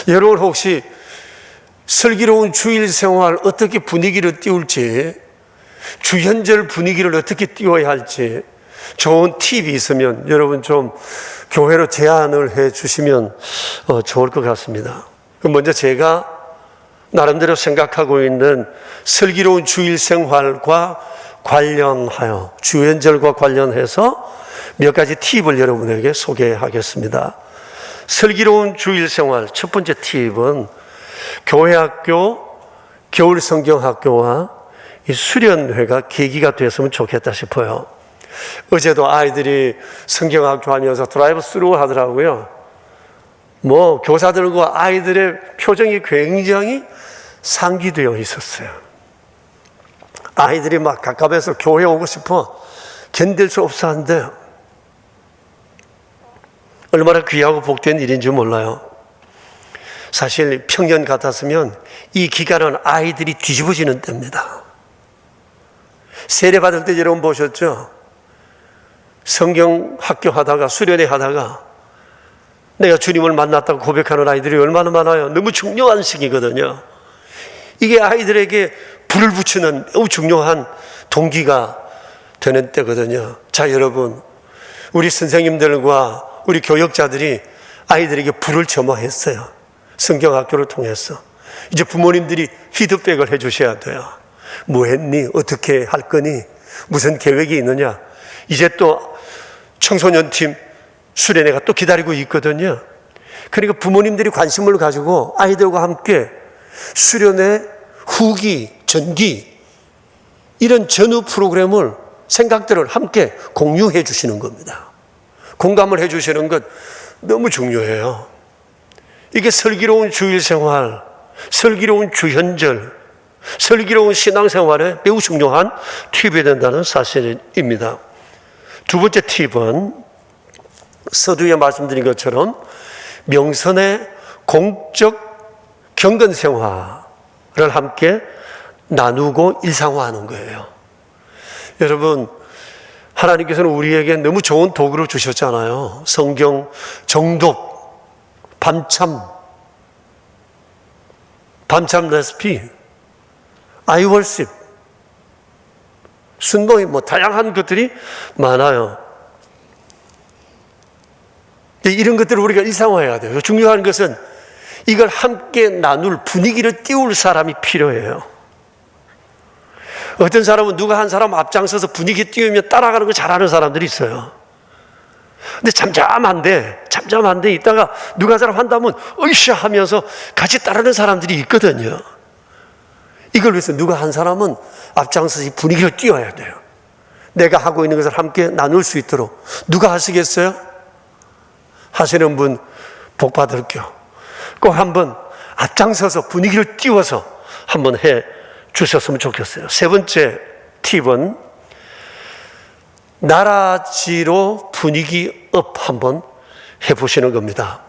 여러분 혹시 슬기로운 주일 생활 어떻게 분위기를 띄울지, 주현절 분위기를 어떻게 띄워야 할지 좋은 팁이 있으면 여러분 좀 교회로 제안을 해 주시면 좋을 것 같습니다. 먼저 제가 나름대로 생각하고 있는 슬기로운 주일 생활과 관련하여, 주현절과 관련해서 몇 가지 팁을 여러분에게 소개하겠습니다. 슬기로운 주일 생활 첫 번째 팁은 교회학교, 겨울 성경학교와 이 수련회가 계기가 됐으면 좋겠다 싶어요. 어제도 아이들이 성경학교 하면서 드라이브 스루 하더라고요. 교사들과 아이들의 표정이 굉장히 상기되어 있었어요. 아이들이 막 갑갑해서 교회 오고 싶어 견딜 수 없어 한대요. 얼마나 귀하고 복된 일인지 몰라요. 사실 평년 같았으면 이 기간은 아이들이 뒤집어지는 때입니다. 세례 받을 때 여러분 보셨죠? 성경 학교 하다가 수련회 하다가 내가 주님을 만났다고 고백하는 아이들이 얼마나 많아요. 너무 중요한 시기거든요. 이게 아이들에게 불을 붙이는 매우 중요한 동기가 되는 때거든요. 자, 여러분, 우리 선생님들과 우리 교역자들이 아이들에게 불을 점화했어요. 성경학교를 통해서. 이제 부모님들이 피드백을 해 주셔야 돼요. 뭐 했니? 어떻게 할 거니? 무슨 계획이 있느냐? 이제 또 청소년팀 수련회가 또 기다리고 있거든요. 그러니까 부모님들이 관심을 가지고 아이들과 함께 수련회 후기, 전기 이런 전후 프로그램을, 생각들을 함께 공유해 주시는 겁니다. 공감을 해 주시는 것 너무 중요해요. 이게 슬기로운 주일 생활, 슬기로운 주현절, 슬기로운 신앙생활에 매우 중요한 팁이 된다는 사실입니다. 두 번째 팁은 서두에 말씀드린 것처럼 명선의 공적 경건 생활을 함께 나누고 일상화하는 거예요. 여러분, 하나님께서는 우리에게 너무 좋은 도구를 주셨잖아요. 성경 정독, 밤참 레시피, 아이월십, 순모임, 다양한 것들이 많아요. 이런 것들을 우리가 일상화해야 돼요. 중요한 것은 이걸 함께 나눌, 분위기를 띄울 사람이 필요해요. 어떤 사람은 누가 한 사람 앞장서서 분위기 띄우면 따라가는 거 잘하는 사람들이 있어요. 근데 잠잠한데 있다가 누가 한 사람 한다면 으쌰 하면서 같이 따르는 사람들이 있거든요. 이걸 위해서 누가 한 사람은 앞장서서 분위기를 띄워야 돼요. 내가 하고 있는 것을 함께 나눌 수 있도록. 누가 하시겠어요? 하시는 분 복 받을게요. 꼭 한번 앞장서서 분위기를 띄워서 한번 해 주셨으면 좋겠어요. 세 번째 팁은 나라지로 분위기 업 한번 해보시는 겁니다.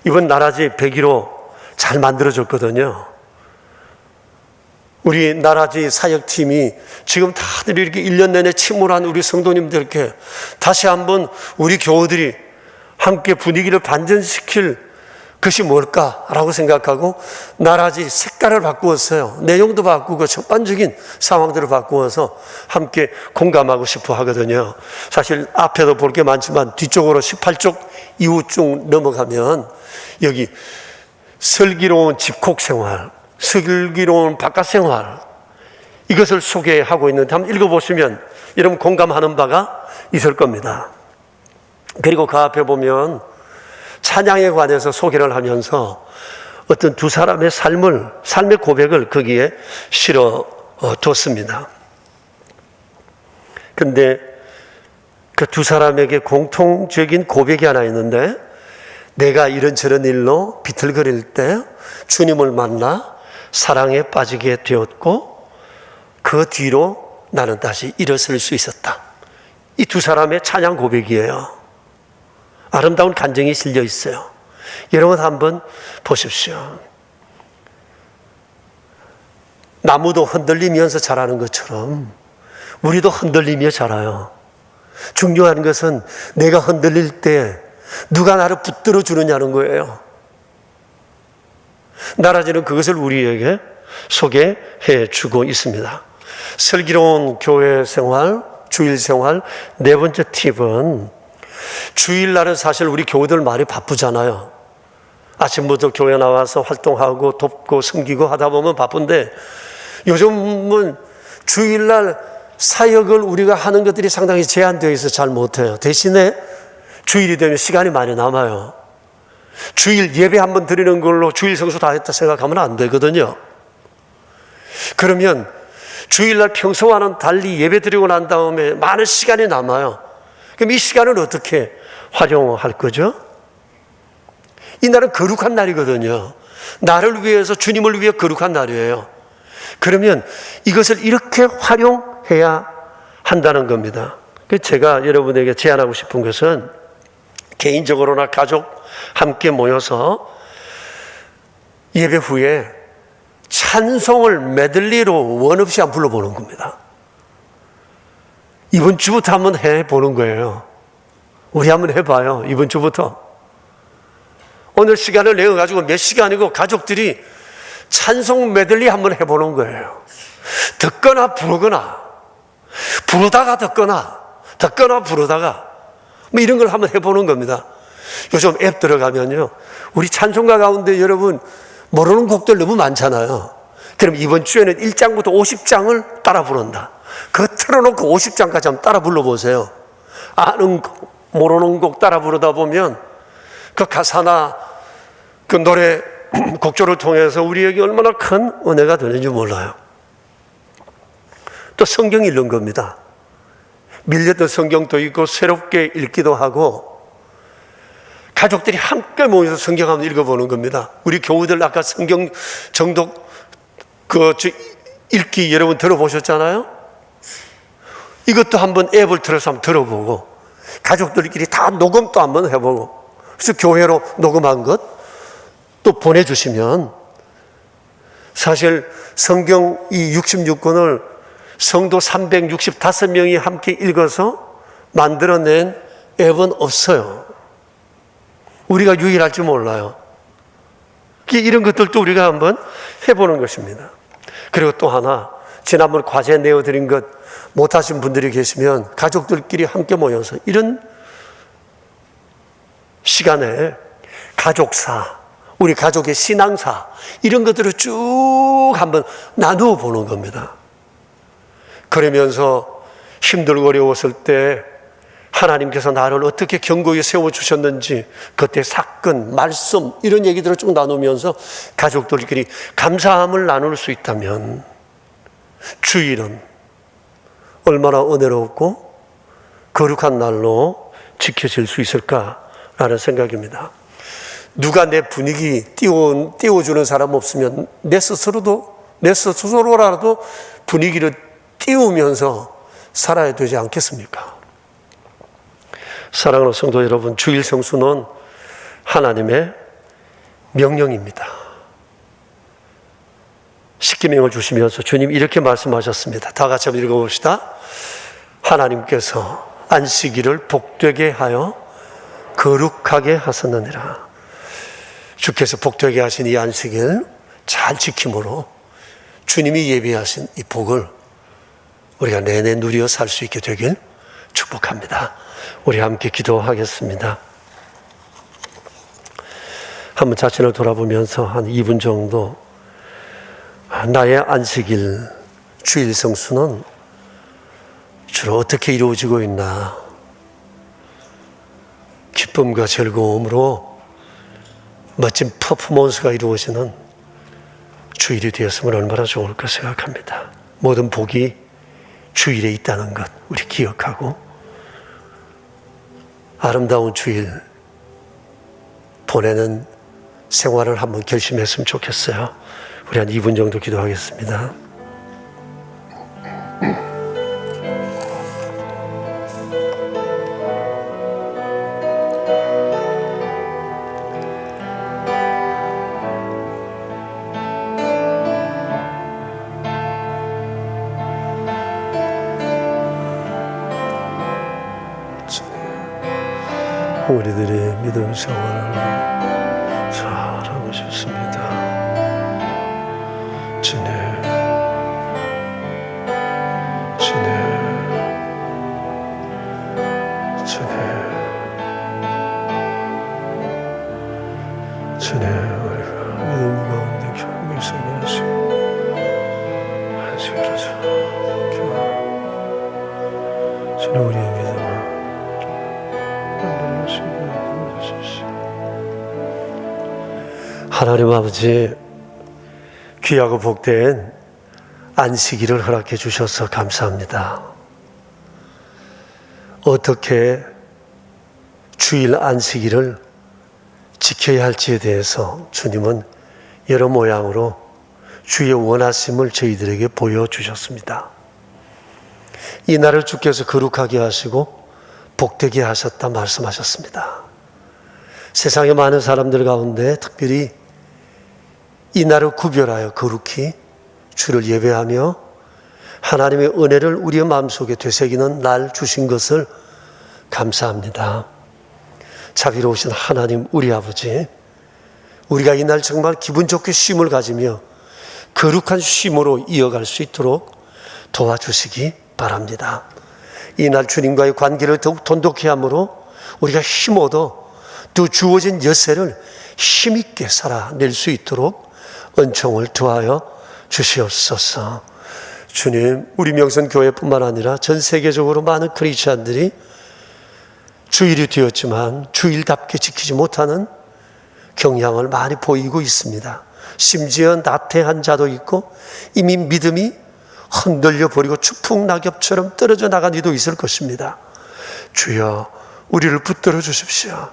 이번 나라지 101호 잘 만들어졌거든요. 우리 나라지 사역팀이 지금 다들 이렇게 1년 내내 침울한 우리 성도님들께 다시 한번 우리 교우들이 함께 분위기를 반전시킬 것이 뭘까라고 생각하고 나라지 색깔을 바꾸었어요. 내용도 바꾸고 전반적인 상황들을 바꾸어서 함께 공감하고 싶어 하거든요. 사실 앞에도 볼 게 많지만 뒤쪽으로 18쪽 이후 쭉 넘어가면 여기 슬기로운 집콕 생활, 슬기로운 바깥 생활, 이것을 소개하고 있는데 한번 읽어보시면 여러분 공감하는 바가 있을 겁니다. 그리고 그 앞에 보면 찬양에 관해서 소개를 하면서 어떤 두 사람의 삶의 고백을 거기에 실어 뒀습니다. 근데 그 두 사람에게 공통적인 고백이 하나 있는데, 내가 이런저런 일로 비틀거릴 때 주님을 만나 사랑에 빠지게 되었고 그 뒤로 나는 다시 일어설 수 있었다. 이 두 사람의 찬양 고백이에요. 아름다운 간증이 실려 있어요. 여러분 한번 보십시오. 나무도 흔들리면서 자라는 것처럼 우리도 흔들리며 자라요. 중요한 것은 내가 흔들릴 때 누가 나를 붙들어 주느냐는 거예요. 나라지는 그것을 우리에게 소개해 주고 있습니다. 슬기로운 교회 생활, 주일 생활 네 번째 팁은, 주일날은 사실 우리 교우들 많이 바쁘잖아요. 아침부터 교회 나와서 활동하고 돕고 섬기고 하다 보면 바쁜데, 요즘은 주일날 사역을 우리가 하는 것들이 상당히 제한되어 있어서 잘 못해요. 대신에 주일이 되면 시간이 많이 남아요. 주일 예배 한번 드리는 걸로 주일 성수 다 했다 생각하면 안 되거든요. 그러면 주일날 평소와는 달리 예배 드리고 난 다음에 많은 시간이 남아요. 그럼 이 시간을 어떻게 활용할 거죠? 이 날은 거룩한 날이거든요. 나를 위해서, 주님을 위해 거룩한 날이에요. 그러면 이것을 이렇게 활용해야 한다는 겁니다. 제가 여러분에게 제안하고 싶은 것은, 개인적으로나 가족 함께 모여서 예배 후에 찬송을 메들리로 원 없이 한번 불러보는 겁니다. 이번 주부터 한번 해보는 거예요. 우리 한번 해봐요. 이번 주부터. 오늘 시간을 내어가지고 몇 시간이고 가족들이 찬송 메들리 한번 해보는 거예요. 듣거나 부르거나, 부르다가 듣거나, 듣거나 부르다가, 뭐 이런 걸 한번 해보는 겁니다. 요즘 앱 들어가면요, 우리 찬송가 가운데 여러분 모르는 곡들 너무 많잖아요. 그럼 이번 주에는 1장부터 50장을 따라 부른다. 그거 틀어놓고 50장까지 한번 따라 불러보세요. 아는 곡, 모르는 곡 따라 부르다 보면 그 가사나 그 노래 곡조를 통해서 우리에게 얼마나 큰 은혜가 되는지 몰라요. 또 성경 읽는 겁니다. 밀렸던 성경도 있고 새롭게 읽기도 하고, 가족들이 함께 모여서 성경 한번 읽어보는 겁니다. 우리 교우들 아까 성경 정독 읽기 여러분 들어보셨잖아요. 이것도 한번 앱을 틀어서 한번 들어보고, 가족들끼리 다 녹음도 한번 해보고, 그래서 교회로 녹음한 것 또 보내주시면, 사실 성경 이 66권을 성도 365명이 함께 읽어서 만들어낸 앱은 없어요. 우리가 유일할지 몰라요. 이런 것들도 우리가 한번 해보는 것입니다. 그리고 또 하나, 지난번 과제 내어드린 것 못하신 분들이 계시면 가족들끼리 함께 모여서 이런 시간에 가족사, 우리 가족의 신앙사, 이런 것들을 쭉 한번 나누어 보는 겁니다. 그러면서 힘들고 어려웠을 때 하나님께서 나를 어떻게 견고히 세워주셨는지, 그때 사건, 말씀, 이런 얘기들을 쭉 나누면서 가족들끼리 감사함을 나눌 수 있다면 주일은 얼마나 은혜롭고 거룩한 날로 지켜질 수 있을까라는 생각입니다. 누가 내 분위기 띄워주는 사람 없으면 내 스스로라도 분위기를 띄우면서 살아야 되지 않겠습니까? 사랑하는 성도 여러분, 주일 성수는 하나님의 명령입니다. 십계명을 주시면서 주님 이렇게 말씀하셨습니다. 다 같이 한번 읽어봅시다. 하나님께서 안식일을 복되게 하여 거룩하게 하셨느니라. 주께서 복되게 하신 이 안식일 잘 지킴으로 주님이 예비하신 이 복을 우리가 내내 누려 살 수 있게 되길 축복합니다. 우리 함께 기도하겠습니다. 한번 자신을 돌아보면서 한 2분 정도 나의 안식일 주일 성수는 주로 어떻게 이루어지고 있나? 기쁨과 즐거움으로 멋진 퍼포먼스가 이루어지는 주일이 되었으면 얼마나 좋을까 생각합니다. 모든 복이 주일에 있다는 것 우리 기억하고 아름다운 주일 보내는 생활을 한번 결심했으면 좋겠어요. 우리 한 2분 정도 기도하겠습니다. 우리들의 믿음 생활을 잘하고 싶습니다. 주님, 주님, 주님, 주님, 우리가 믿음 가운데 경배 생활하시고 안식으로 주님, 우리의 믿음을 하나님 아버지, 귀하고 복된 안식일을 허락해 주셔서 감사합니다. 어떻게 주일 안식일을 지켜야 할지에 대해서 주님은 여러 모양으로 주의 원하심을 저희들에게 보여주셨습니다. 이 날을 주께서 거룩하게 하시고 복되게 하셨다 말씀하셨습니다. 세상의 많은 사람들 가운데 특별히 이 날을 구별하여 거룩히 주를 예배하며 하나님의 은혜를 우리의 마음속에 되새기는 날 주신 것을 감사합니다. 자비로우신 하나님 우리 아버지, 우리가 이 날 정말 기분 좋게 쉼을 가지며 거룩한 쉼으로 이어갈 수 있도록 도와주시기 바랍니다. 이 날 주님과의 관계를 더욱 돈독히 함으로 우리가 힘 얻어 또 주어진 여세를 힘있게 살아낼 수 있도록 은총을 더하여 주시옵소서. 주님, 우리 명선교회뿐만 아니라 전 세계적으로 많은 크리스찬들이 주일이 되었지만 주일답게 지키지 못하는 경향을 많이 보이고 있습니다. 심지어 나태한 자도 있고 이미 믿음이 흔들려 버리고 추풍낙엽처럼 떨어져 나간 이도 있을 것입니다. 주여, 우리를 붙들어 주십시오.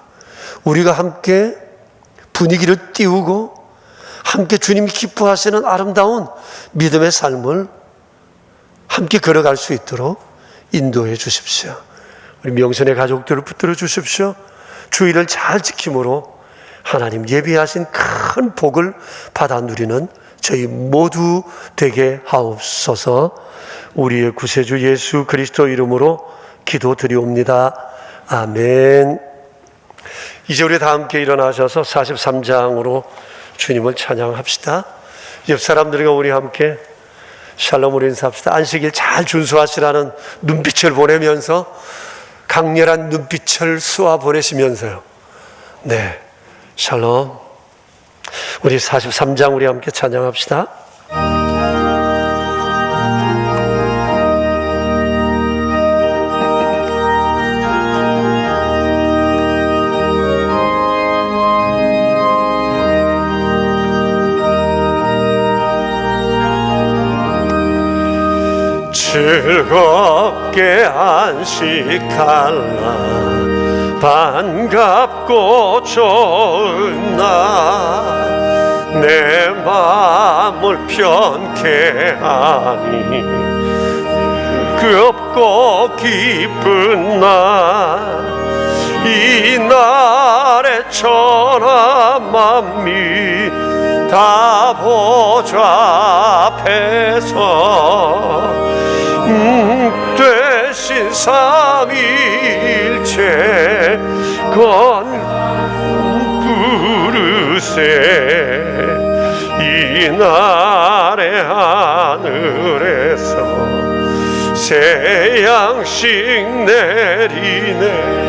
우리가 함께 분위기를 띄우고 함께 주님이 기뻐하시는 아름다운 믿음의 삶을 함께 걸어갈 수 있도록 인도해 주십시오. 우리 명선의 가족들을 붙들어 주십시오. 주일을 잘 지킴으로 하나님 예비하신 큰 복을 받아 누리는 저희 모두 되게 하옵소서. 우리의 구세주 예수 그리스도 이름으로 기도드리옵니다. 아멘. 이제 우리 다 함께 일어나셔서 43장으로 주님을 찬양합시다. 옆 사람들과 우리 함께 샬롬으로 인사합시다. 안식일 잘 준수하시라는 눈빛을 보내면서 강렬한 눈빛을 쏘아 보내시면서요. 네, 샬롬. 우리 43장 우리 함께 찬양합시다. 즐겁게 안식할라 반갑고 좋은 날 내 마음을 편케 하니 뜨겁고 기쁜 날 이 날에 천하 만미 다 보좌 앞에서 되신 삼위일체 건 부르세 이 날의 하늘에서 새 양식 내리네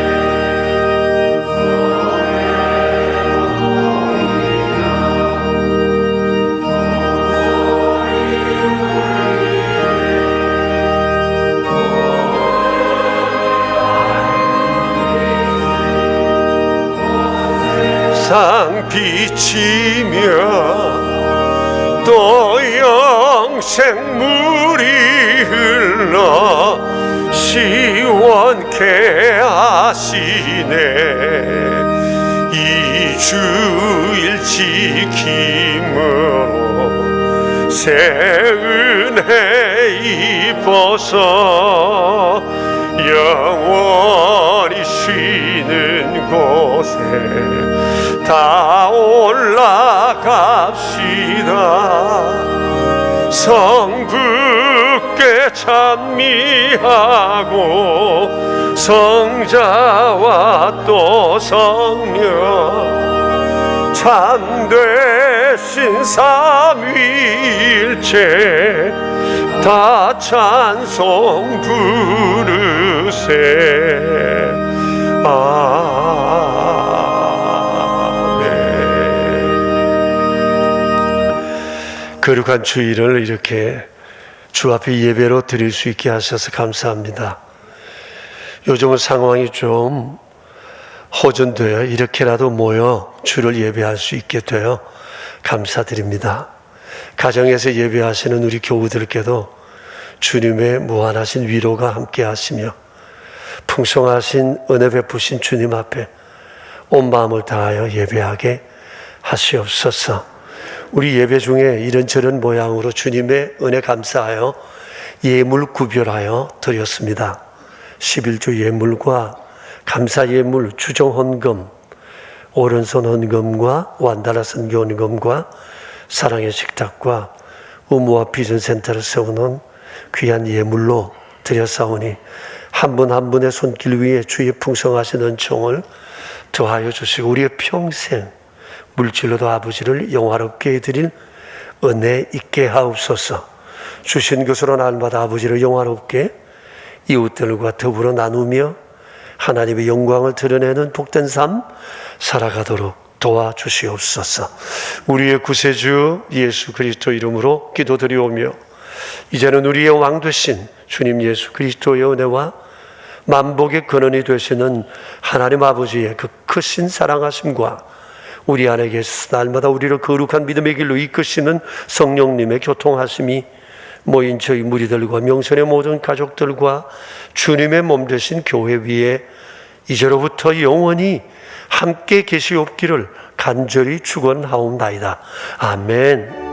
세상 비치며 또 영생물이 흘러 시원케 하시네. 이 주일 지킴으로 새 은혜 입어서 영원히 쉬는 곳에 다 올라갑시다. 성부께 찬미하고 성자와 또 성령 참되신 삼위일체 다 찬송 부르세. 아멘. 거룩한 주일을 이렇게 주 앞에 예배로 드릴 수 있게 하셔서 감사합니다. 요즘은 상황이 좀 호전되어 이렇게라도 모여 주를 예배할 수 있게 되어 감사드립니다. 가정에서 예배하시는 우리 교우들께도 주님의 무한하신 위로가 함께 하시며 풍성하신 은혜 베푸신 주님 앞에 온 마음을 다하여 예배하게 하시옵소서. 우리 예배 중에 이런저런 모양으로 주님의 은혜 감사하여 예물 구별하여 드렸습니다. 11조 예물과 감사 예물, 주정 헌금, 오른손 헌금과 완달라 선교 헌금과 사랑의 식탁과 의무와 비전센터를 세우는 귀한 예물로 드렸사오니 한 분 한 분의 손길 위에 주의 풍성하신 은총을 더하여 주시고 우리의 평생 물질로도 아버지를 영화롭게 해드릴 은혜 있게 하옵소서. 주신 것으로 날마다 아버지를 영화롭게 이웃들과 더불어 나누며 하나님의 영광을 드러내는 복된 삶 살아가도록 도와주시옵소서. 우리의 구세주 예수 그리스도 이름으로 기도드리오며 이제는 우리의 왕 되신 주님 예수 그리스도의 은혜와 만복의 근원이 되시는 하나님 아버지의 그 크신 사랑하심과 우리 안에 계셔서 날마다 우리를 거룩한 믿음의 길로 이끄시는 성령님의 교통하심이 모인 저희 무리들과 명선의 모든 가족들과 주님의 몸 되신 교회 위에 이제로부터 영원히 함께 계시옵기를 간절히 축원하옵나이다. 아멘.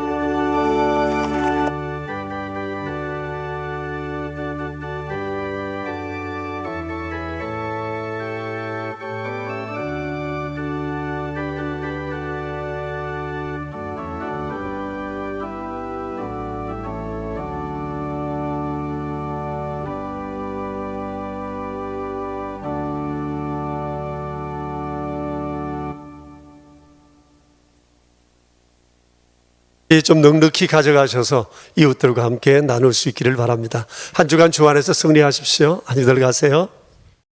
좀 넉넉히 가져가셔서 이웃들과 함께 나눌 수 있기를 바랍니다. 한 주간 주 안에서 승리하십시오. 안녕들 가세요.